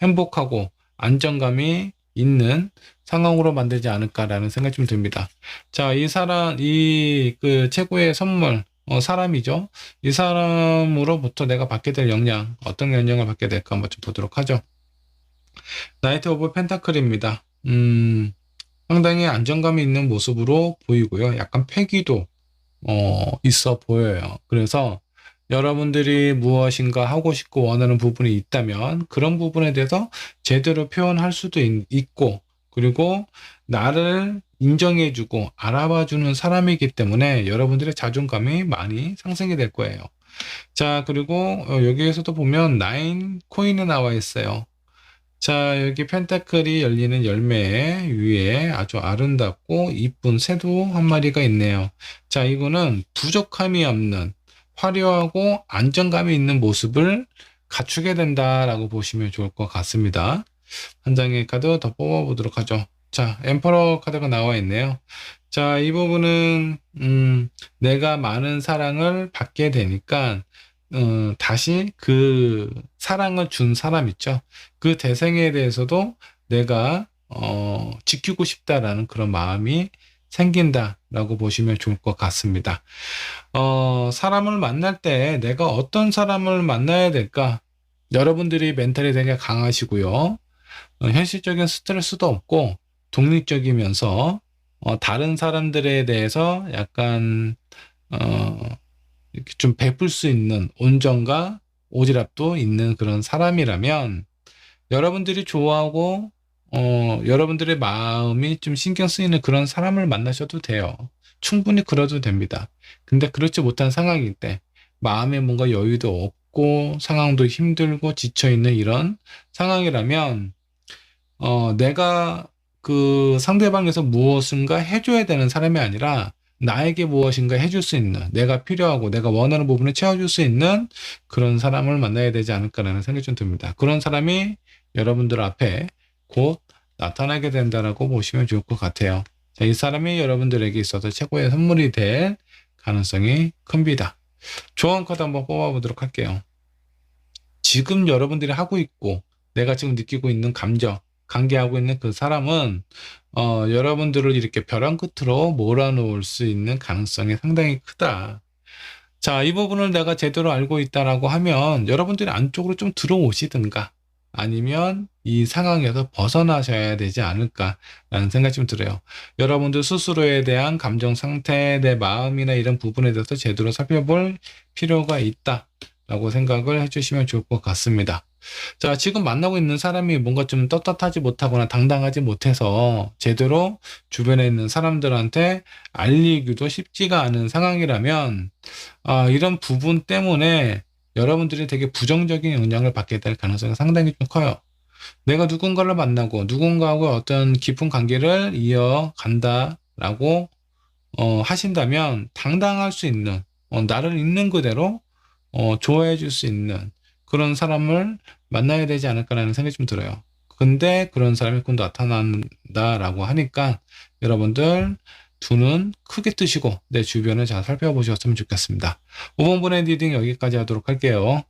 행복하고 안정감이 있는 상황으로 만들지 않을까라는 생각이 좀 듭니다. 자, 이 사람, 그 최고의 선물, 사람이죠. 이 사람으로부터 내가 받게 될 영향, 어떤 영향을 받게 될까 한번 좀 보도록 하죠. 나이트 오브 펜타클입니다. 상당히 안정감이 있는 모습으로 보이고요. 약간 패기도 있어 보여요. 그래서 여러분들이 무엇인가 하고 싶고 원하는 부분이 있다면 그런 부분에 대해서 제대로 표현할 수도 있고, 그리고 나를 인정해주고 알아봐주는 사람이기 때문에 여러분들의 자존감이 많이 상승이 될 거예요. 자, 그리고 여기에서도 보면 9 코인이 나와 있어요. 자, 여기 펜타클이 열리는 열매 위에 아주 아름답고 이쁜 새도 한 마리가 있네요. 자, 이거는 부족함이 없는 화려하고 안정감이 있는 모습을 갖추게 된다라고 보시면 좋을 것 같습니다. 한 장의 카드 더 뽑아보도록 하죠. 자, 엠퍼러 카드가 나와 있네요. 자, 이 부분은 내가 많은 사랑을 받게 되니까 다시 그 사랑을 준 사람 있죠. 그 대상에 대해서도 내가 지키고 싶다라는 그런 마음이 생긴다라고 보시면 좋을 것 같습니다. 사람을 만날 때 내가 어떤 사람을 만나야 될까? 여러분들이 멘탈이 되게 강하시고요. 현실적인 스트레스도 없고 독립적이면서 다른 사람들에 대해서 약간 이렇게 좀 베풀 수 있는 온정과 오지랖도 있는 그런 사람이라면 여러분들이 좋아하고 여러분들의 마음이 좀 신경 쓰이는 그런 사람을 만나셔도 돼요. 충분히 그러도 됩니다. 근데 그렇지 못한 상황일 때 마음에 뭔가 여유도 없고 상황도 힘들고 지쳐있는 이런 상황이라면 내가 그 상대방에서 무엇인가 해줘야 되는 사람이 아니라 나에게 무엇인가 해줄 수 있는, 내가 필요하고 내가 원하는 부분을 채워줄 수 있는 그런 사람을 만나야 되지 않을까라는 생각이 좀 듭니다. 그런 사람이 여러분들 앞에 곧 나타나게 된다라고 보시면 좋을 것 같아요. 자, 이 사람이 여러분들에게 있어서 최고의 선물이 될 가능성이 큽니다. 조언 카드 한번 뽑아보도록 할게요. 지금 여러분들이 하고 있고 내가 지금 느끼고 있는 감정, 관계하고 있는 그 사람은 여러분들을 이렇게 벼랑 끝으로 몰아놓을 수 있는 가능성이 상당히 크다. 자, 이 부분을 내가 제대로 알고 있다라고 하면 여러분들이 안쪽으로 좀 들어오시든가 아니면 이 상황에서 벗어나셔야 되지 않을까라는 생각이 좀 들어요. 여러분들 스스로에 대한 감정 상태, 내 마음이나 이런 부분에 대해서 제대로 살펴볼 필요가 있다라고 생각을 해주시면 좋을 것 같습니다. 자, 지금 만나고 있는 사람이 뭔가 좀 떳떳하지 못하거나 당당하지 못해서 제대로 주변에 있는 사람들한테 알리기도 쉽지가 않은 상황이라면 이런 부분 때문에 여러분들이 되게 부정적인 영향을 받게 될 가능성이 상당히 좀 커요. 내가 누군가를 만나고 누군가하고 어떤 깊은 관계를 이어간다라고 하신다면 당당할 수 있는, 나를 있는 그대로 좋아해 줄 수 있는 그런 사람을 만나야 되지 않을까라는 생각이 좀 들어요. 근데 그런 사람이 곧 나타난다라고 하니까 여러분들 두 눈 크게 뜨시고 내 주변을 잘 살펴보셨으면 좋겠습니다. 5번 분의 리딩 여기까지 하도록 할게요.